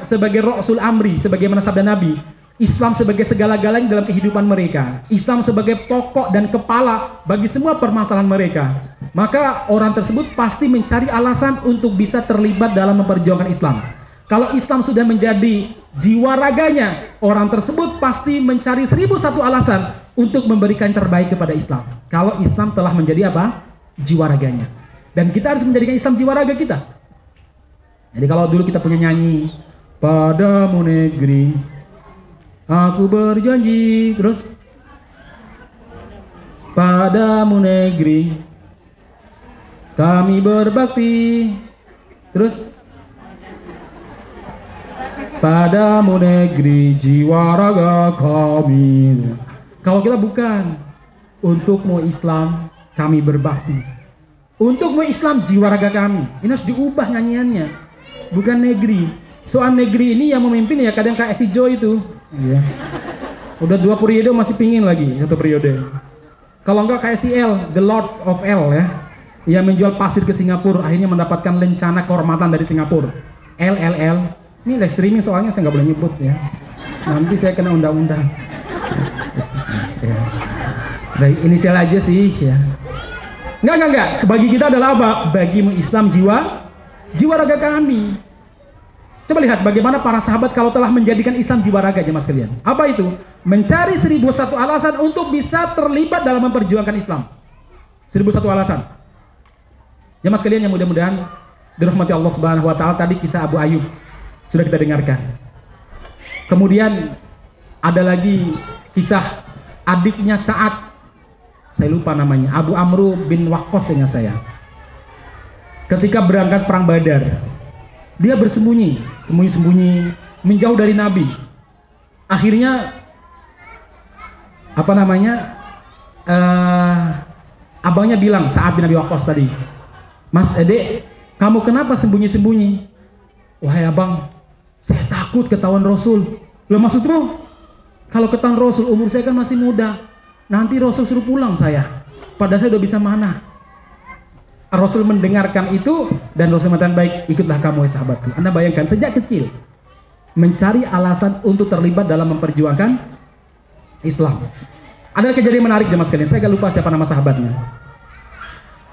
sebagai Rasul Amri, sebagaimana sabda Nabi, Islam sebagai segala-galanya dalam kehidupan mereka, Islam sebagai pokok dan kepala bagi semua permasalahan mereka, maka orang tersebut pasti mencari alasan untuk bisa terlibat dalam memperjuangkan Islam. Kalau Islam sudah menjadi jiwa raganya, orang tersebut pasti mencari 1001 alasan untuk memberikan yang terbaik kepada Islam. Kalau Islam telah menjadi apa? Jiwa raganya. Dan kita harus menjadikan Islam jiwa raga kita. Jadi kalau dulu kita punya nyanyi, padamu negeri aku berjanji, terus padamu negeri kami berbakti, terus padamu negeri jiwa raga kami. Kalau kita bukan, untukmu Islam kami berbakti, untukmu Islam jiwa raga kami. Ini harus diubah nyanyiannya, bukan negeri. Soal negeri ini yang memimpin ya kadang kayak si Joe itu, ya. Udah 2 periode masih pingin lagi 1 periode. Kalau enggak kayak si L, the Lord of L ya, yang menjual pasir ke Singapura, akhirnya mendapatkan lencana kehormatan dari Singapura. LLL, ini live streaming soalnya saya nggak boleh nyebut ya. Nanti saya kena undang-undang. Ya. Baik, inisial aja sih ya. Enggak. Bagi kita adalah apa? Bagimu Islam jiwa raga kami. Coba lihat bagaimana para sahabat kalau telah menjadikan Islam jiwa raga, jemaah sekalian. Apa itu? Mencari 1001 alasan untuk bisa terlibat dalam memperjuangkan Islam. 1001 alasan. Jemaah sekalian yang mudah-mudahan dirahmati Allah Subhanahu wa taala, tadi kisah Abu Ayyub sudah kita dengarkan. Kemudian ada lagi kisah adiknya Sa'ad. Saya lupa namanya, Abu Amru bin Waqqas ingat saya. Ketika berangkat perang Badar, dia bersembunyi menjauh dari Nabi. Akhirnya abangnya bilang, Sa'ad bin Abi Waqqas tadi, Mas Ede, kamu kenapa sembunyi-sembunyi? Wahai abang, saya takut ketahuan Rasul. Loh maksudmu? Kalau ketahuan Rasul, umur saya kan masih muda, nanti Rasul suruh pulang saya, padahal saya udah bisa mana. Rasul mendengarkan itu dan Rasul mengatakan, baik, ikutlah kamu ya sahabatku. Anda bayangkan sejak kecil mencari alasan untuk terlibat dalam memperjuangkan Islam. Ada kejadian menarik jemaah sekalian, saya agak lupa siapa nama sahabatnya.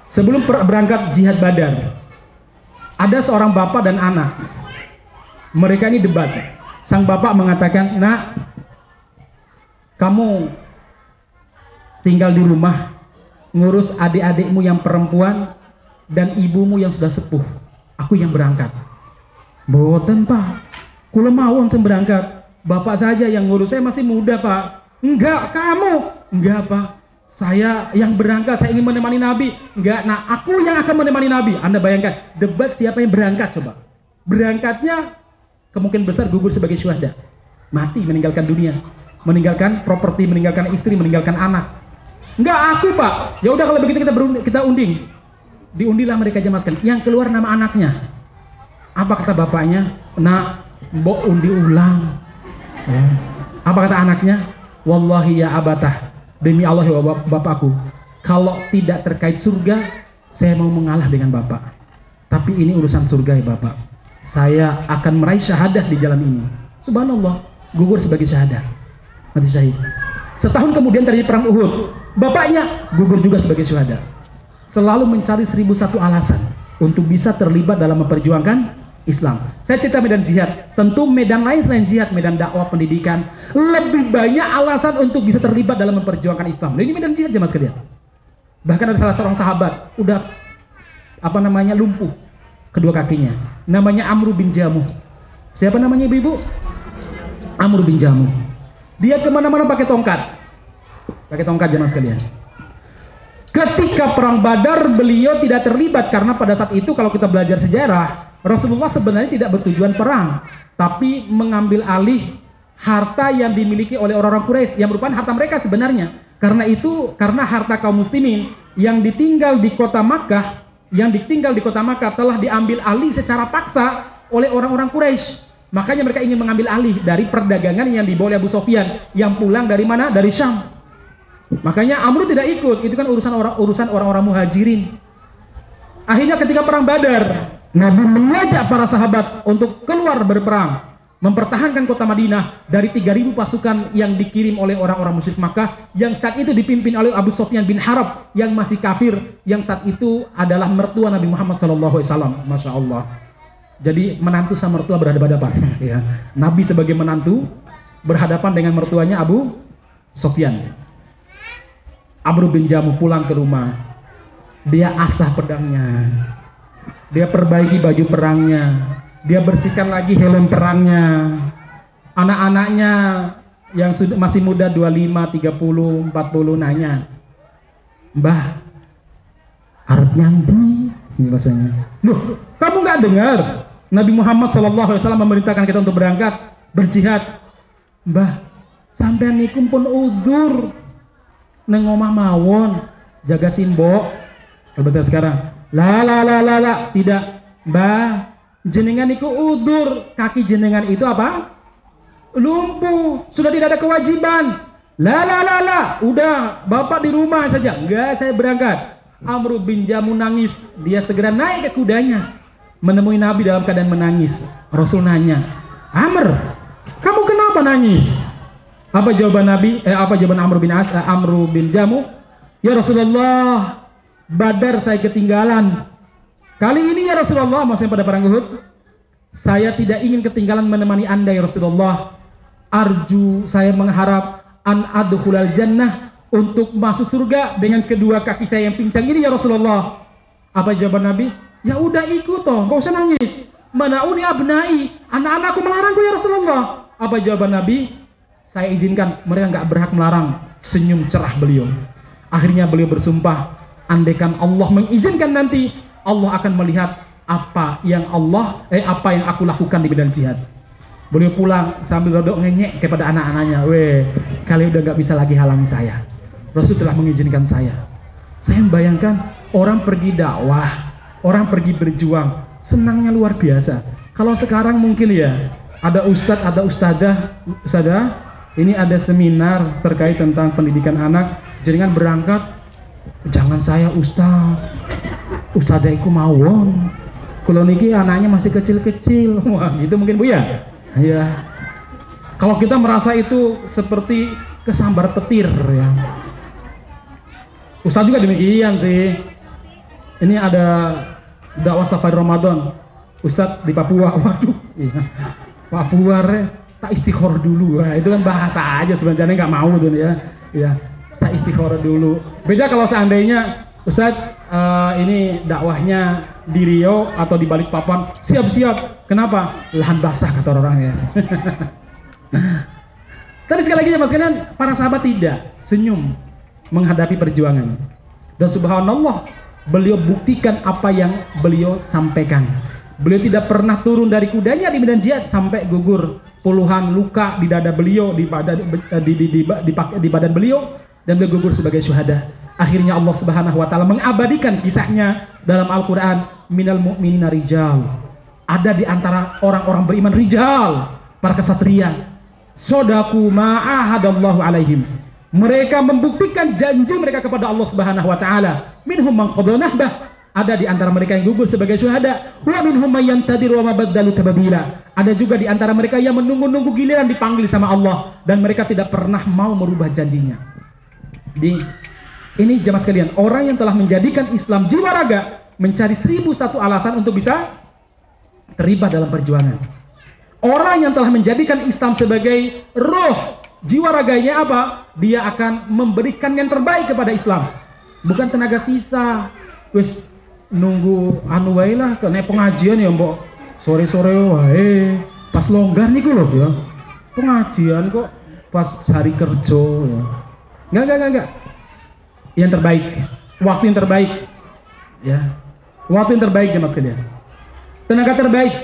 Sebelum berangkat jihad Badar, ada seorang bapak dan anak. Mereka ini debat. Sang bapak mengatakan, nak, kamu tinggal di rumah, ngurus adik-adikmu yang perempuan dan ibumu yang sudah sepuh. Aku yang berangkat. Boten pak, kula mawon saya berangkat. Bapak saja yang ngurus, saya masih muda pak. Enggak, kamu. Enggak pak, saya yang berangkat, saya ingin menemani Nabi. Enggak, nah aku yang akan menemani Nabi. Anda bayangkan, debat siapa yang berangkat coba. Berangkatnya kemungkinan besar gugur sebagai syuhada. Mati, meninggalkan dunia, meninggalkan properti, meninggalkan istri, meninggalkan anak. Enggak, aku pak. Ya udah kalau begitu kita unding. Diundilah mereka jemaah sekalian. Yang keluar nama anaknya. Apa kata bapaknya? Nak, mbok undi ulang. Ya. Apa kata anaknya? Wallahi ya abatah, demi Allah ya bapakku, kalau tidak terkait surga, saya mau mengalah dengan bapak. Tapi ini urusan surga ya bapak. Saya akan meraih syahadah di jalan ini. Subhanallah, gugur sebagai syahadah, mati syahid. Setahun kemudian terjadi perang Uhud. Bapaknya gugur juga sebagai syahadah. Selalu mencari 1001 alasan untuk bisa terlibat dalam memperjuangkan Islam. Saya cerita medan jihad, tentu medan lain selain jihad, medan dakwah, pendidikan, lebih banyak alasan untuk bisa terlibat dalam memperjuangkan Islam. Nah, ini medan jihad jemaah sekalian. Bahkan ada salah seorang sahabat udah lumpuh kedua kakinya, namanya Amru bin Jamuh. Siapa namanya ibu-ibu? Amru bin Jamuh. Dia kemana-mana pakai tongkat jemaah sekalian. Ketika perang Badar beliau tidak terlibat karena pada saat itu kalau kita belajar sejarah, Rasulullah sebenarnya tidak bertujuan perang, tapi mengambil alih harta yang dimiliki oleh orang-orang Quraisy yang merupakan harta mereka sebenarnya. Karena harta kaum muslimin yang ditinggal di kota Makkah, telah diambil alih secara paksa oleh orang-orang Quraisy. Makanya mereka ingin mengambil alih dari perdagangan yang dibawa oleh Abu Sufyan yang pulang dari mana? Dari Syam. Makanya Amr tidak ikut, itu kan urusan orang-orang muhajirin. Akhirnya ketika perang Badar, Nabi mengajak para sahabat untuk keluar berperang, mempertahankan kota Madinah dari 3.000 pasukan yang dikirim oleh orang-orang musyrik Makkah yang saat itu dipimpin oleh Abu Sufyan bin Harb yang masih kafir, yang saat itu adalah mertua Nabi Muhammad SAW. Masya Allah. Jadi menantu sama mertua berhadapan-hadapan. Ya. Nabi sebagai menantu berhadapan dengan mertuanya Abu Sufyan. Amr bin Jamuh pulang ke rumah, dia asah pedangnya, dia perbaiki baju perangnya, dia bersihkan lagi helm perangnya. Anak-anaknya yang masih muda 25, 30, 40 nanya, Mbah, harap nyambi ini bahasanya. Loh, kamu nggak dengar? Nabi Muhammad SAW memerintahkan kita untuk berangkat berjihad. Mbah, sampean niku pun udur nang omah mawon, jaga simbok. Betul sekarang. La, tidak. Mbah, jenengan niku udur, kaki jenengan itu apa? Lumpuh, sudah tidak ada kewajiban. La, udah bapak di rumah saja. Enggak, saya berangkat. Amr bin Jamu nangis, dia segera naik ke kudanya, menemui Nabi dalam keadaan menangis. Rasul nanya, Amr, kamu kenapa nangis? Apa jawaban Nabi? Apa jawaban Amr bin Jamu? Ya Rasulullah, Badar saya ketinggalan. Kali ini ya Rasulullah, maksudnya pada perang Uhud, saya tidak ingin ketinggalan menemani Anda ya Rasulullah. Saya mengharap an adkhulal jannah, untuk masuk surga dengan kedua kaki saya yang pincang ini ya Rasulullah. Apa jawaban Nabi? Ya udah ikut toh, gak usah nangis. Manauni abnai, anak-anakku melarangku ya Rasulullah. Apa jawaban Nabi? Saya izinkan, mereka nggak berhak melarang. Senyum cerah beliau. Akhirnya beliau bersumpah, andaikan Allah mengizinkan nanti, Allah akan melihat apa yang aku lakukan di medan jihad. Beliau pulang sambil rodok ngenyek kepada anak-anaknya, weh, kalian udah nggak bisa lagi halangi saya. Rasul telah mengizinkan saya. Saya membayangkan orang pergi dakwah, orang pergi berjuang, senangnya luar biasa. Kalau sekarang mungkin ya, ada ustadz, ada ustadzah, ini ada seminar terkait tentang pendidikan anak, jaringan berangkat, jangan saya ustadzah iku mawon. Kalau niki anaknya masih kecil-kecil, wah gitu mungkin Bu ya. Ya, kalau kita merasa itu seperti kesambar petir ya. Ustadz juga demikian sih. Ini ada dakwah safari Ramadan, Ustadz di Papua. Waduh, iya. Papua tak istighfar dulu. Nah, itu kan bahasa aja sebenarnya, nggak mau tuh ya. Ya, tak istighfar dulu. Beda kalau seandainya Ustadz ini dakwahnya di Riau atau di Balikpapan, siap-siap. Kenapa? Lahan basah kata orang ya. Tapi sekali lagi ya mas kalian, para sahabat tidak senyum menghadapi perjuangan. Dan subhanallah, beliau buktikan apa yang beliau sampaikan. Beliau tidak pernah turun dari kudanya di medan jihad sampai gugur. Puluhan luka di dada beliau, di badan beliau, dan beliau gugur sebagai syuhada. Akhirnya Allah Subhanahu wa taala mengabadikan kisahnya dalam Al-Qur'an, minal mu'minina rijal. Ada di antara orang-orang beriman rijal, para kesatria. Sodaku ma'ahadallahu alaihim. Mereka membuktikan janji mereka kepada Allah Subhanahu wa taala. Minhum man qada nahbah. Ada di antara mereka yang gugur sebagai syuhada. Wa minhum may yantadir wa ma baddalu tabdila. Ada juga di antara mereka yang menunggu-nunggu giliran dipanggil sama Allah, dan mereka tidak pernah mau merubah janjinya. Ini jemaah sekalian, orang yang telah menjadikan Islam jiwa raga mencari 1001 alasan untuk bisa terlibat dalam perjuangan. Orang yang telah menjadikan Islam sebagai roh jiwa raganya apa? Dia akan memberikan yang terbaik kepada Islam, bukan tenaga sisa. Wis nunggu anu wae lah, kena pengajian ya mbok sore-sore wae pas longgar niku loh ya. Pengajian kok pas hari kerja ya. Enggak. Yang terbaik, waktu yang terbaik ya. Waktu yang terbaik jemaah sekalian. Tenaga terbaik,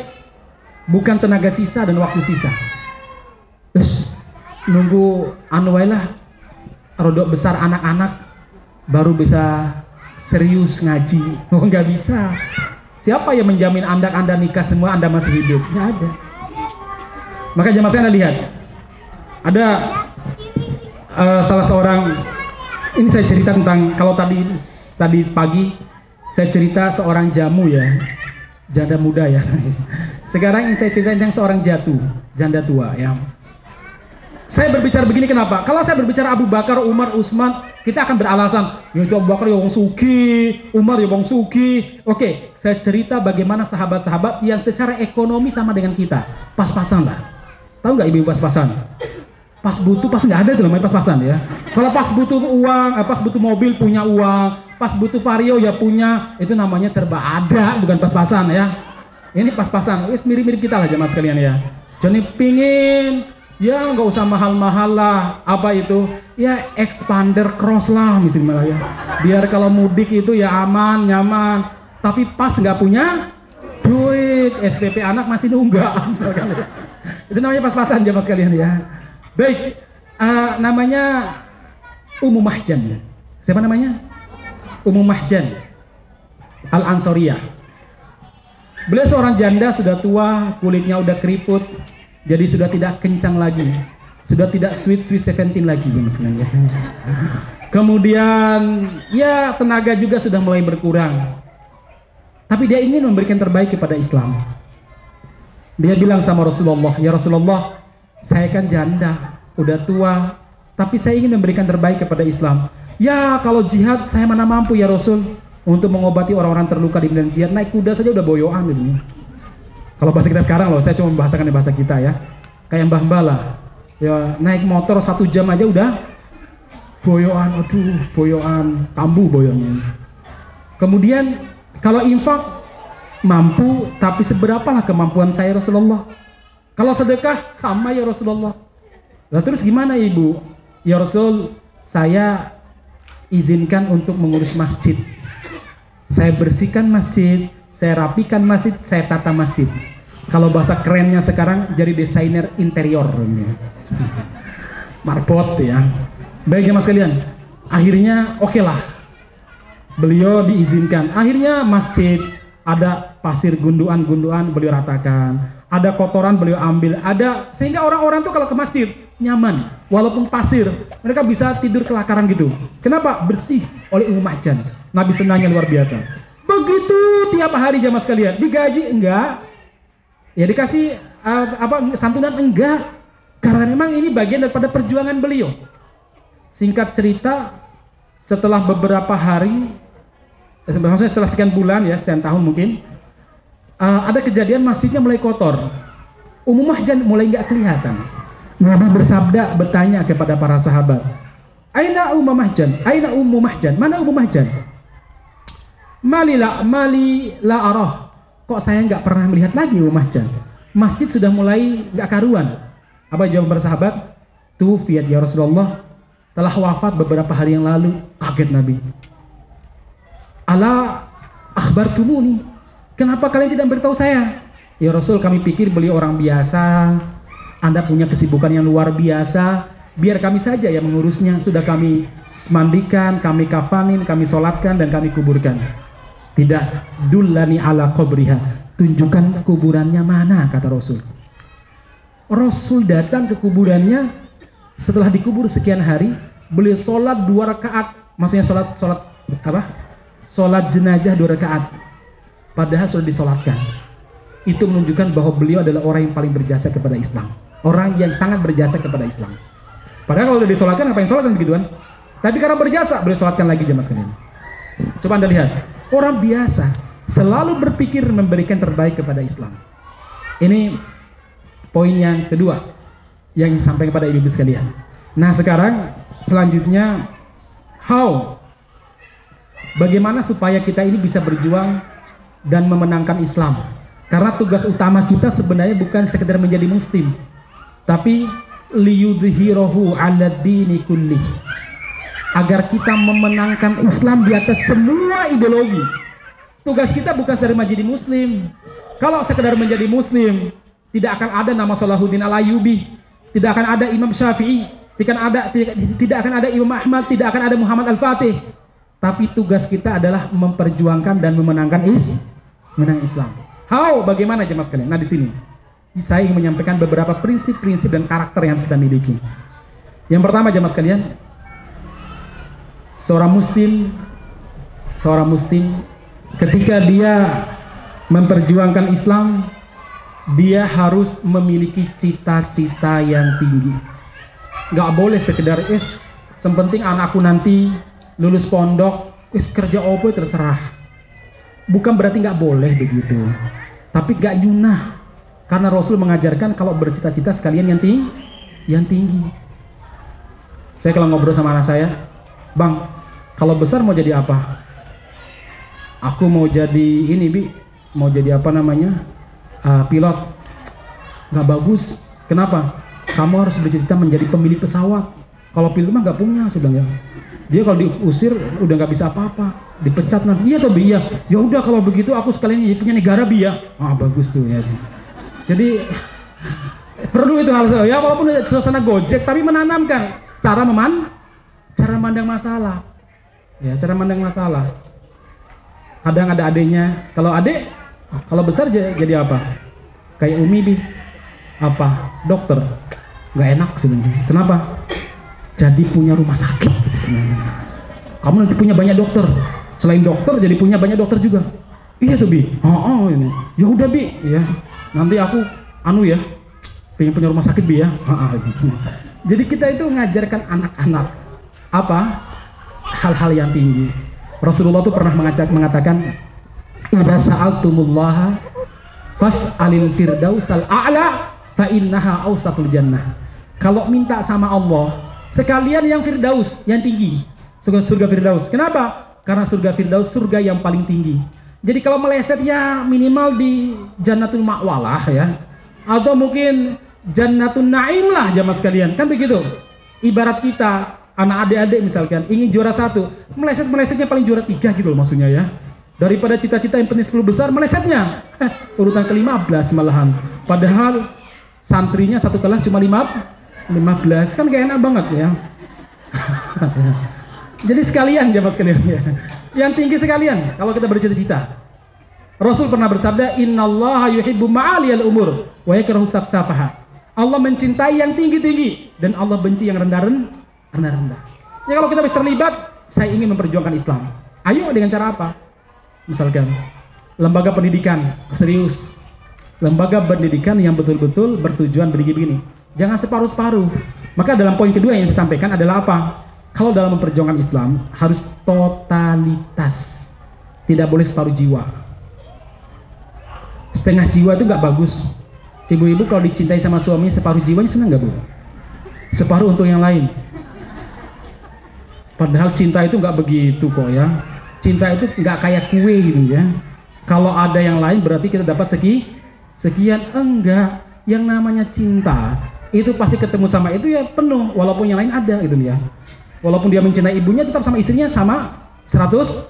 bukan tenaga sisa dan waktu sisa. Terus nunggu anu wae lah, rodok besar anak-anak baru bisa serius ngaji. Oh, nggak bisa. Siapa yang menjamin anda nikah semua anda masih hidup? Nggak ada. Maka jemaah sekalian lihat, ada salah seorang, ini saya cerita tentang, kalau tadi pagi saya cerita seorang jamu ya, janda muda ya. Sekarang ini saya cerita tentang seorang janda tua ya. Saya berbicara begini kenapa? Kalau saya berbicara Abu Bakar, Umar, Utsman, kita akan beralasan, ya itu Abu Bakar ya wong suki, Umar ya wong suki. Oke, saya cerita bagaimana sahabat-sahabat yang secara ekonomi sama dengan kita, pas-pasan lah. Tahu nggak ibu pas-pasan? Pas butuh, pas nggak ada itu namanya pas-pasan ya. Kalau pas butuh uang, pas butuh mobil punya uang, pas butuh vario ya punya, itu namanya serba ada, bukan pas-pasan ya. Ini pas-pasan, wis mirip-mirip kita lah jemaah sekalian ya. Jadi pingin, ya nggak usah mahal-mahal lah, apa itu, ya expander cross lah misalnya ya. Biar kalau mudik itu ya aman, nyaman. Tapi pas nggak punya duit, masjid, SPP anak masih nunggak misalkan. Itu namanya pas-pasan jamaah sekalian ya. Baik, namanya Ummu Mahjan. Siapa namanya? Ummu Mahjan Al-Ansoriyah. Beliau seorang janda, sudah tua, kulitnya udah keriput, jadi sudah tidak kencang lagi, sudah tidak sweet 17 lagi misalnya. Kemudian ya tenaga juga sudah mulai berkurang, tapi dia ingin memberikan terbaik kepada Islam. Dia bilang sama Rasulullah, ya Rasulullah, saya kan janda, udah tua, tapi saya ingin memberikan terbaik kepada Islam. Ya kalau jihad saya mana mampu ya Rasul, untuk mengobati orang-orang terluka di medan jihad, naik kuda saja udah boyoan gitu. Kalau bahasa kita sekarang loh, saya cuma membahasakan di bahasa kita ya. Kayak mbah-mbah lah, ya naik motor 1 jam aja udah boyoan, aduh boyoan, tambu boyonya. Kemudian kalau infak mampu, tapi seberapalah kemampuan saya Rasulullah. Kalau sedekah sama ya Rasulullah. Nah terus gimana ibu? Ya Rasul, saya izinkan untuk mengurus masjid. Saya bersihkan masjid, saya rapikan masjid, saya tata masjid. Kalau bahasa kerennya sekarang jadi desainer interior. Marbot ya. Baik jemaah sekalian, akhirnya oke lah, beliau diizinkan. Akhirnya masjid ada pasir gunduan-gunduan beliau ratakan, ada kotoran beliau ambil, ada sehingga orang-orang tuh kalau ke masjid nyaman, walaupun pasir mereka bisa tidur kelakaran gitu. Kenapa? Bersih oleh Ummu Mahjan. Nabi senangnya luar biasa. Begitu tiap hari jamaah sekalian, digaji enggak, ya dikasih santunan enggak, karena memang ini bagian daripada perjuangan beliau. Singkat cerita, setelah beberapa hari, maksudnya setelah sekian bulan ya, sekian tahun mungkin, ada kejadian masjidnya mulai kotor. Ummu Mahjan mulai nggak kelihatan. Nabi bersabda, bertanya kepada para sahabat, Aina Ummu Mahjan? Aina Ummu Mahjan? Mana Ummu Mahjan? Mali la arah. Kok saya nggak pernah melihat lagi Ummu Mahjan? Masjid sudah mulai nggak karuan. Apa jawab para sahabat? Tufiat ya Rasulullah, telah wafat beberapa hari yang lalu. Kaget Nabi. Ala akhbartumuni, kenapa kalian tidak beritahu saya? Ya Rasul, kami pikir beliau orang biasa, Anda punya kesibukan yang luar biasa, biar kami saja yang mengurusnya. Sudah kami mandikan, kami kafanin, kami sholatkan, dan kami kuburkan. Tidak, dullani ala qabriha, tunjukkan kuburannya mana, kata Rasul. Rasul datang ke kuburannya, setelah dikubur sekian hari, beliau sholat 2 rakaat, maksudnya sholat jenazah 2 rakaat, padahal sudah disolatkan. Itu menunjukkan bahwa beliau adalah orang yang paling berjasa kepada Islam, orang yang sangat berjasa kepada Islam. Padahal kalau sudah disolatkan, ngapain sholat kan begituan? Tapi karena berjasa, beliau sholatkan lagi jemaah sekalian. Coba Anda lihat, orang biasa selalu berpikir memberikan terbaik kepada Islam. Ini poin yang kedua yang disampaikan kepada ibu sekalian. Nah sekarang selanjutnya, bagaimana supaya kita ini bisa berjuang dan memenangkan Islam? Karena tugas utama kita sebenarnya bukan sekedar menjadi muslim, tapi liyudhhirahu 'ala dini kullih, agar kita memenangkan Islam di atas semua ideologi. Tugas kita bukan sekedar menjadi muslim. Kalau sekedar menjadi muslim, tidak akan ada nama Salahuddin Al-Ayyubi, tidak akan ada Imam Syafi'i, tidak akan ada Imam Ahmad, tidak akan ada Muhammad Al-Fatih. Tapi tugas kita adalah memperjuangkan dan memenangkan Islam. Bagaimana jemaah sekalian? Nah di sini saya ingin menyampaikan beberapa prinsip-prinsip dan karakter yang kita miliki. Yang pertama jemaah sekalian, seorang muslim ketika dia memperjuangkan Islam, dia harus memiliki cita-cita yang tinggi. Gak boleh sekedar sepenting anakku nanti lulus pondok, kerja opo terserah. Bukan berarti gak boleh begitu, tapi gak nyunah. Karena Rasul mengajarkan kalau bercita-cita sekalian yang tinggi. Saya kalau ngobrol sama anak saya, Bang, kalau besar mau jadi apa? Aku mau jadi mau jadi pilot. Gak bagus. Kenapa? Kamu harus bercita menjadi pemilik pesawat. Kalau pilih mah nggak punya, saya bilang ya. Dia kalau diusir udah nggak bisa apa-apa, dipecat nanti. Iya tuh Bi, iya. Ya udah kalau begitu aku sekalian punya negara Bi ya. Ah bagus tuh ya. Jadi perlu itu hal ya, walaupun suasana Gojek tapi menanamkan cara memandang masalah. Ya, cara memandang masalah. Kadang ada adenya, kalau besar jadi apa? Kayak Umi Bi. Apa? Dokter. Nggak enak sebenarnya. Kenapa? Jadi punya rumah sakit. Kamu nanti punya banyak dokter. Selain dokter jadi punya banyak dokter juga. Iya tuh Bi. Oh ini. Ya udah Bi, ya. Nanti aku ya, pengen punya rumah sakit Bi ya. Jadi kita itu mengajarkan anak-anak apa? Hal-hal yang tinggi. Rasulullah tuh pernah mengatakan, "Idza sa'altumullaha fas'alil firdausal a'la fa innaha awsatul jannah." Kalau minta sama Allah, sekalian yang firdaus, yang tinggi, surga firdaus. Kenapa? Karena surga firdaus surga yang paling tinggi. Jadi kalau meleset ya minimal di jannatul ma'walah ya, atau mungkin jannatun na'im lah jamaah sekalian, kan begitu. Ibarat kita anak adik-adik misalkan ingin juara 1, melesetnya paling juara 3 gitu loh maksudnya ya. Daripada cita-cita yang penting 10 besar, melesetnya urutan ke-15 malahan. Padahal santrinya satu kelas cuma 15, kan gak enak banget ya. Jadi sekalian jamaah sekalian ya. Yang tinggi sekalian kalau kita bercita-cita. Rasul pernah bersabda, "Innallaha yuhibbu ma'aliyal umur wa yakrahu safsafaha." Allah mencintai yang tinggi-tinggi dan Allah benci yang rendah-rendah. Ya kalau kita bisa terlibat, saya ingin memperjuangkan Islam. Ayo dengan cara apa? Misalkan lembaga pendidikan serius. Lembaga pendidikan yang betul-betul bertujuan begini-begini. Jangan separuh-separuh. Maka dalam poin kedua yang saya sampaikan adalah apa? Kalau dalam memperjuangkan Islam harus totalitas, tidak boleh separuh jiwa. Setengah jiwa itu nggak bagus. Ibu-ibu kalau dicintai sama suaminya separuh jiwanya senang nggak Bu? Separuh untuk yang lain. Padahal cinta itu nggak begitu kok ya. Cinta itu nggak kayak kue gitu ya. Kalau ada yang lain berarti kita dapat sekian. Enggak. Yang namanya cinta itu pasti ketemu sama itu ya penuh, walaupun yang lain ada gitu ya. Walaupun dia mencintai ibunya tetap sama istrinya sama 100%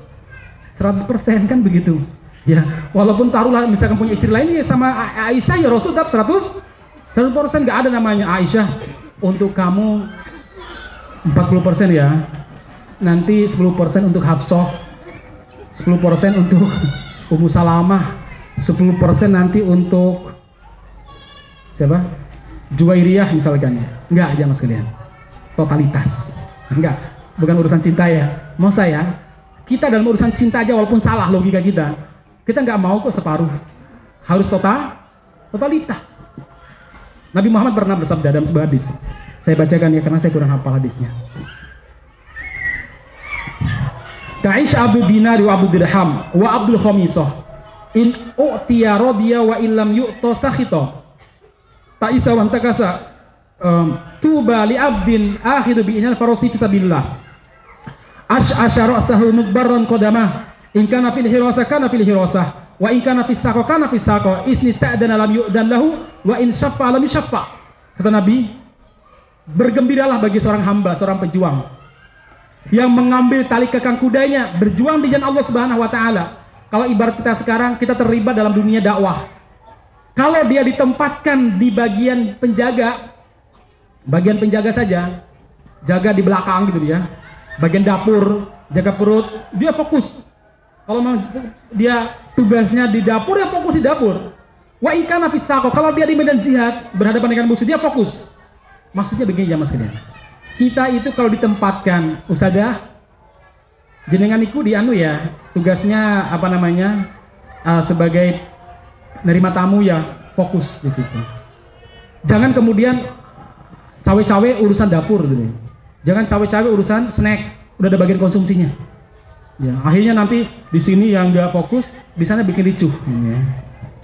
kan begitu ya. Walaupun taruhlah misalkan punya istri lain ya sama Aisyah ya Rasul tetap 100% nggak ada namanya Aisyah untuk kamu 40% ya, nanti 10% untuk Hafsah, 10% untuk Ummu Salamah, 10% nanti untuk siapa? Juwairiyah misalkan. Enggak aja mas kalian. Totalitas. Enggak, bukan urusan cinta ya. Mau saya, kita dalam urusan cinta aja walaupun salah logika kita nggak mau kok separuh. Harus totalitas. Nabi Muhammad pernah bersabda dalam sebuah hadis. Saya bacakan ya karena saya kurang hafal hadisnya. Ka'ish Abdul Dinar wa Abdul Dirham wa Abdul Khamisah in u'tiya radiya wa illam yu'ta sakhita ta'isa wa antakasa tuba li abdin akhidu bi inal farosi fisabilillah asyara ra'sahu mudbarran qadamah in kana fil hirasa kana fil hirasah wa in kana fis saqa kana fis saqa isni sta'dana lam yu'dan lahu wa in syaffa lam yusyaffa. Kata Nabi, bergembiralah bagi seorang hamba, seorang pejuang yang mengambil tali kekang kudanya, berjuang di jalan Allah Subhanahu wa taala. Kalau ibarat kita sekarang, kita terlibat dalam dunia dakwah. Kalau dia ditempatkan di bagian penjaga saja, jaga di belakang gitu dia, bagian dapur, jaga perut, dia fokus. Kalau dia tugasnya di dapur, ya fokus di dapur. Wa in kana fis saqa, kalau dia di medan jihad berhadapan dengan musuh, dia fokus. Maksudnya begini ya mas kalian. Kita itu kalau ditempatkan, Ustazah, jenengan iku dianu ya, tugasnya apa namanya, sebagai nerima tamu ya, fokus di situ. Jangan kemudian cawe-cawe urusan dapur gitu. Jangan cawe-cawe urusan snack, udah ada bagian konsumsinya. Ya, akhirnya nanti di sini yang nggak fokus, di sana bikin ricuh. Ya.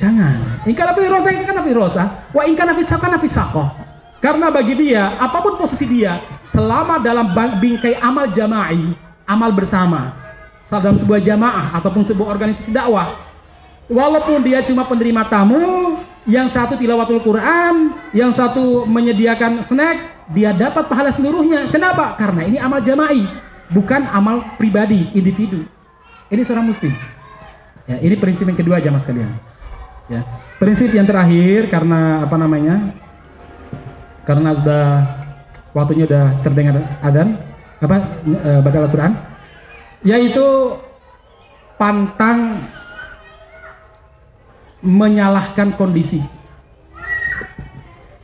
Jangan. Ingkana fi rosa, ingkana fi rosa, wa ingkana fi saqana fi saqah. Karena bagi dia, apapun posisi dia, selama dalam bingkai amal jama'i, amal bersama, dalam sebuah jamaah ataupun sebuah organisasi dakwah, walaupun dia cuma penerima tamu, Yang satu tilawatul Quran, yang satu menyediakan snack, dia dapat pahala seluruhnya. Kenapa? Karena ini amal jama'i, bukan amal pribadi, individu. Ini seorang muslim. Ya, ini prinsip yang kedua jamaah sekalian. Ya. Prinsip yang terakhir, karena apa namanya? Karena sudah waktunya sudah terdengar adzan, baca Al-Quran, yaitu pantang menyalahkan kondisi.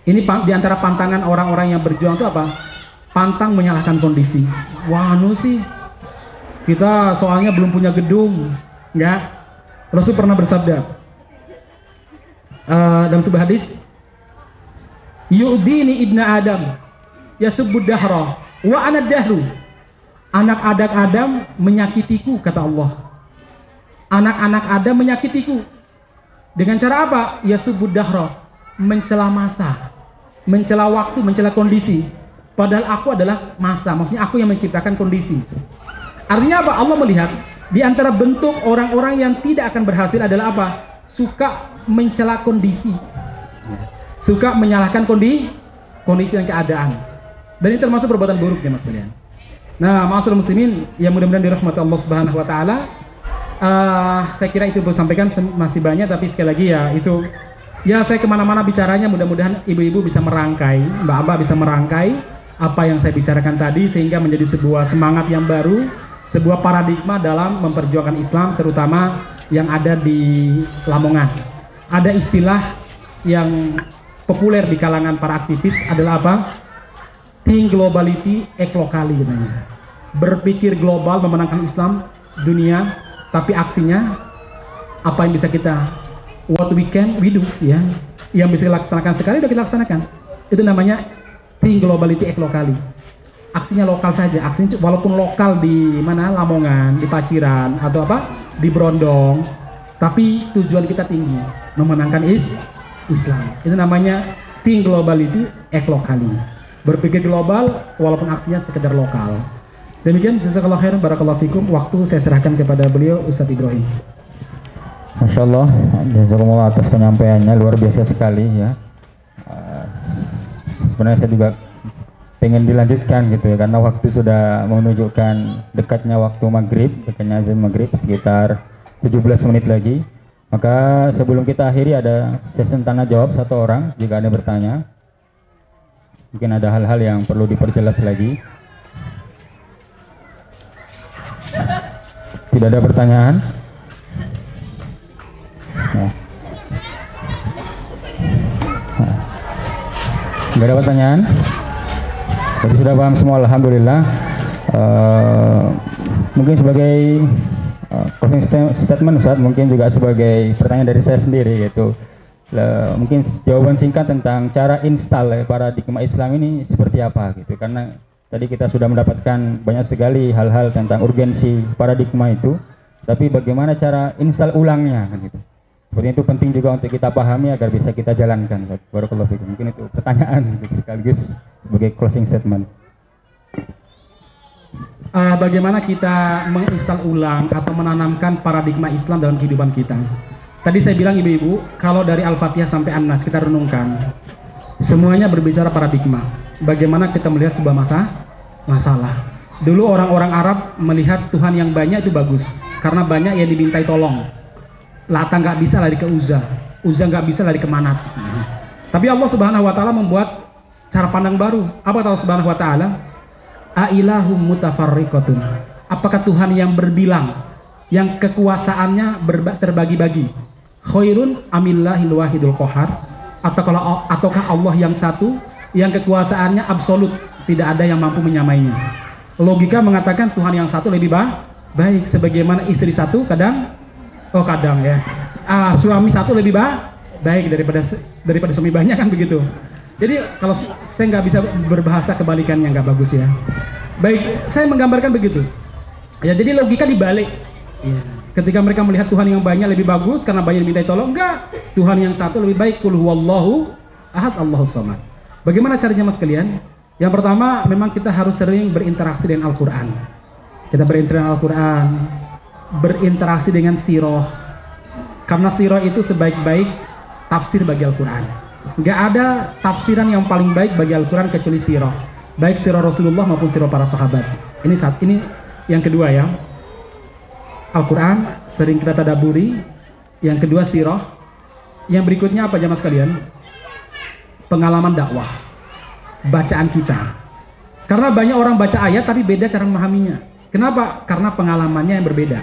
Ini diantara pantangan orang-orang yang berjuang itu apa? Pantang menyalahkan kondisi. Wah, sih kita soalnya belum punya gedung. Enggak. Rasul pernah bersabda dalam sebuah hadis, yu'dini ibna Adam yasubbud dahra wa ana dahru. Anak-anak Adam menyakitiku, kata Allah. Anak-anak Adam menyakitiku. Dengan cara apa? Yasubbud dahra, mencela masa, mencela waktu, mencela kondisi. Padahal aku adalah masa, maksudnya aku yang menciptakan kondisi. Artinya apa? Allah melihat di antara bentuk orang-orang yang tidak akan berhasil adalah apa? Suka mencela kondisi, suka menyalahkan kondisi dan keadaan. Dan ini termasuk perbuatan buruk ya mas kalian. Nah, ma'asyiral muslimin yang mudah-mudahan dirahmati Allah Subhanahu wa taala. Saya kira itu perlu sampaikan, masih banyak tapi sekali lagi ya itu ya saya kemana-mana bicaranya, mudah-mudahan ibu-ibu bisa merangkai, mbak-mbak bisa merangkai apa yang saya bicarakan tadi sehingga menjadi sebuah semangat yang baru, sebuah paradigma dalam memperjuangkan Islam, terutama yang ada di Lamongan. Ada istilah yang populer di kalangan para aktivis adalah apa? Think globality, act locally katanya. Berpikir global memenangkan Islam dunia, tapi aksinya apa yang bisa kita, what we can we do, ya, yang bisa dilaksanakan sekali udah kita laksanakan. Itu namanya think globality, act locally. Aksinya lokal saja, aksinya walaupun lokal di mana, Lamongan, di Paciran atau apa, di Brondong, tapi tujuan kita tinggi, memenangkan Islam. Itu namanya think globality, act locally. Berpikir global walaupun aksinya sekedar lokal. Demikian, jazakallahu khairan, barakallahu fikum. Waktu saya serahkan kepada beliau, Ustadz Ibrahim. Masya Allah, jazakumullah atas penyampaiannya, luar biasa sekali ya. Sebenarnya saya juga pengen dilanjutkan gitu ya, karena waktu sudah menunjukkan dekatnya waktu maghrib, dekatnya azan maghrib sekitar 17 menit lagi. Maka sebelum kita akhiri ada sesi tanya jawab satu orang jika ada bertanya. Mungkin ada hal-hal yang perlu diperjelas lagi. Tidak ada pertanyaan? Nah. Tidak ada pertanyaan? Jadi sudah paham semua, alhamdulillah. Mungkin sebagai closing statement Ustaz, mungkin juga sebagai pertanyaan dari saya sendiri, yaitu mungkin jawaban singkat tentang cara install paradigma Islam ini seperti apa gitu, karena tadi kita sudah mendapatkan banyak sekali hal-hal tentang urgensi paradigma itu, tapi bagaimana cara install ulangnya kan gitu. Seperti itu penting juga untuk kita pahami agar bisa kita jalankan. Barakallahu fikum. Mungkin itu pertanyaan sekaligus sebagai closing statement. Bagaimana kita menginstal ulang atau menanamkan paradigma Islam dalam kehidupan kita. Tadi saya bilang ibu-ibu, kalau dari Al-Fatihah sampai An-Nas kita renungkan, semuanya berbicara paradigma. Bagaimana kita melihat sebuah masalah. Dulu orang-orang Arab melihat Tuhan yang banyak itu bagus, karena banyak yang dimintai tolong. Lata nggak bisa lari ke Uzza nggak bisa lari ke Manat. Tapi Allah Subhanahu Wa Taala membuat cara pandang baru. Apa tahu Subhanahu Wa Taala? Ailahum mutafarriqatun. Apakah Tuhan yang berbilang, yang kekuasaannya terbagi-bagi? Khairun amillahil wahidul qahar? Ataukah Allah yang satu, yang kekuasaannya absolut, tidak ada yang mampu menyamainya? Logika mengatakan Tuhan yang satu lebih baik, sebagaimana istri satu kadang ya, suami satu lebih baik daripada suami banyak, kan begitu. Jadi kalau saya nggak bisa berbahasa kebalikannya, nggak bagus ya. Baik, saya menggambarkan begitu. Ya, jadi logika dibalik. Ya. Ketika mereka melihat Tuhan yang banyak lebih bagus karena banyak dimintai tolong, enggak. Tuhan yang satu lebih baik. Qul huwallahu ahad, Allahus samad. Bagaimana caranya mas kalian? Yang pertama, memang kita harus sering berinteraksi dengan Al-Quran. Kita berinteraksi dengan Al-Quran, berinteraksi dengan sirah. Karena sirah itu sebaik-baik tafsir bagi Al-Quran. Nggak ada tafsiran yang paling baik bagi Al-Quran kecuali sirah, baik sirah Rasulullah maupun sirah para sahabat. Ini yang kedua ya. Al-Quran sering kita tadaburi. Yang kedua sirah. Yang berikutnya apa jamaah sekalian? Pengalaman dakwah, bacaan kita. Karena banyak orang baca ayat tapi beda cara memahaminya. Kenapa? Karena pengalamannya yang berbeda.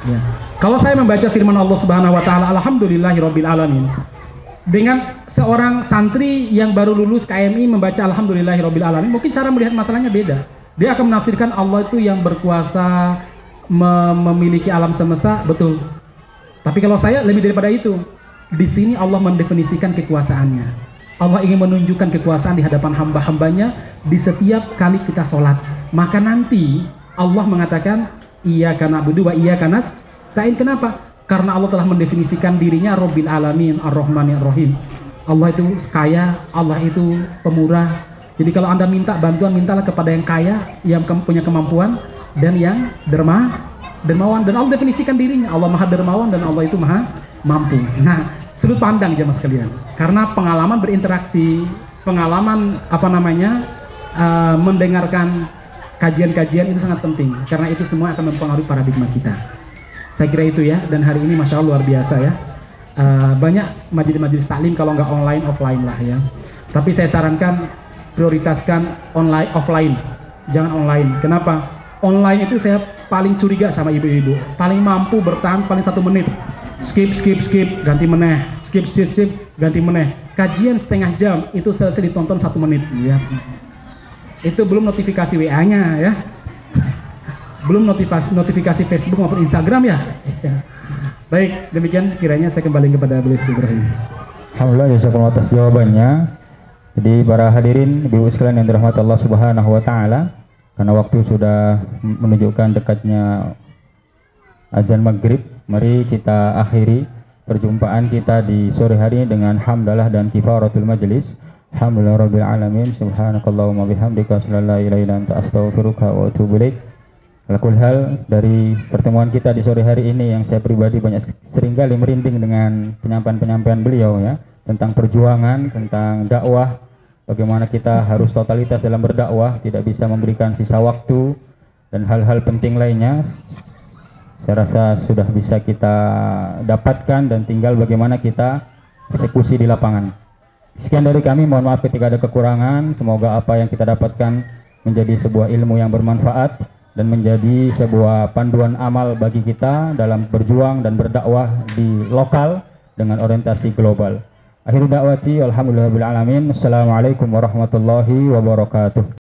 Ya. Kalau saya membaca firman Allah Subhanahu wa taala, alhamdulillahirabbil alamin. Dengan seorang santri yang baru lulus KMI membaca alhamdulillahirabbil alamin, mungkin cara melihat masalahnya beda. Dia akan menafsirkan Allah itu yang berkuasa, memiliki alam semesta, betul. Tapi kalau saya lebih daripada itu. Di sini Allah mendefinisikan kekuasaannya. Allah ingin menunjukkan kekuasaan di hadapan hamba-hambanya di setiap kali kita sholat. Maka nanti Allah mengatakan iyyaka na'budu wa iyyaka nasta'in. Kenapa? Karena Allah telah mendefinisikan dirinya Rabbil Alamin, Ar-Rahmanir Rahim. Allah itu kaya, Allah itu pemurah. Jadi kalau Anda minta bantuan, mintalah kepada yang kaya, yang punya kemampuan, dan yang dermawan. Dan Allah definisikan dirinya, Allah Maha Dermawan dan Allah itu Maha Mampu. Nah, sudut pandang jemaah sekalian. Karena pengalaman berinteraksi, pengalaman mendengarkan kajian-kajian itu sangat penting. Karena itu semua akan mempengaruhi paradigma kita. Saya kira itu ya. Dan hari ini masya Allah luar biasa ya. Banyak majelis-majelis taklim, kalau nggak online, offline lah ya. Tapi saya sarankan prioritaskan online, offline, jangan online. Kenapa? Online itu saya paling curiga sama ibu-ibu. Paling mampu bertahan paling 1 menit. Skip, ganti meneh. Skip, ganti meneh. Kajian setengah jam itu selesai ditonton 1 menit. Ya. Itu belum notifikasi WA-nya ya. Belum notifikasi Facebook maupun Instagram ya. Baik, demikian kiranya saya kembali kepada beliau Ibrahim. Alhamdulillah jazakallahu atas jawabannya. Jadi para hadirin ibu sekalian yang dirahmati Allah Subhanahu wa taala, karena waktu sudah menunjukkan dekatnya azan maghrib, mari kita akhiri perjumpaan kita di sore hari ini dengan hamdalah dan kifaratul majlis. Alhamdulillahirabbil alamin, subhanakallahumma bihamdika asyhadu an la ilaha illa anta astaghfiruka wa atubu ilaik. Alakul hal, dari pertemuan kita di sore hari ini yang saya pribadi seringkali merinding dengan penyampaian beliau ya, tentang perjuangan, tentang dakwah, bagaimana kita harus totalitas dalam berdakwah, tidak bisa memberikan sisa waktu dan hal-hal penting lainnya. Saya rasa sudah bisa kita dapatkan dan tinggal bagaimana kita eksekusi di lapangan. Sekian dari kami, mohon maaf ketika ada kekurangan. Semoga apa yang kita dapatkan menjadi sebuah ilmu yang bermanfaat dan menjadi sebuah panduan amal bagi kita dalam berjuang dan berdakwah di lokal dengan orientasi global. Akhir da'wati alhamdulillahirabbil alamin. Assalamualaikum warahmatullahi wabarakatuh.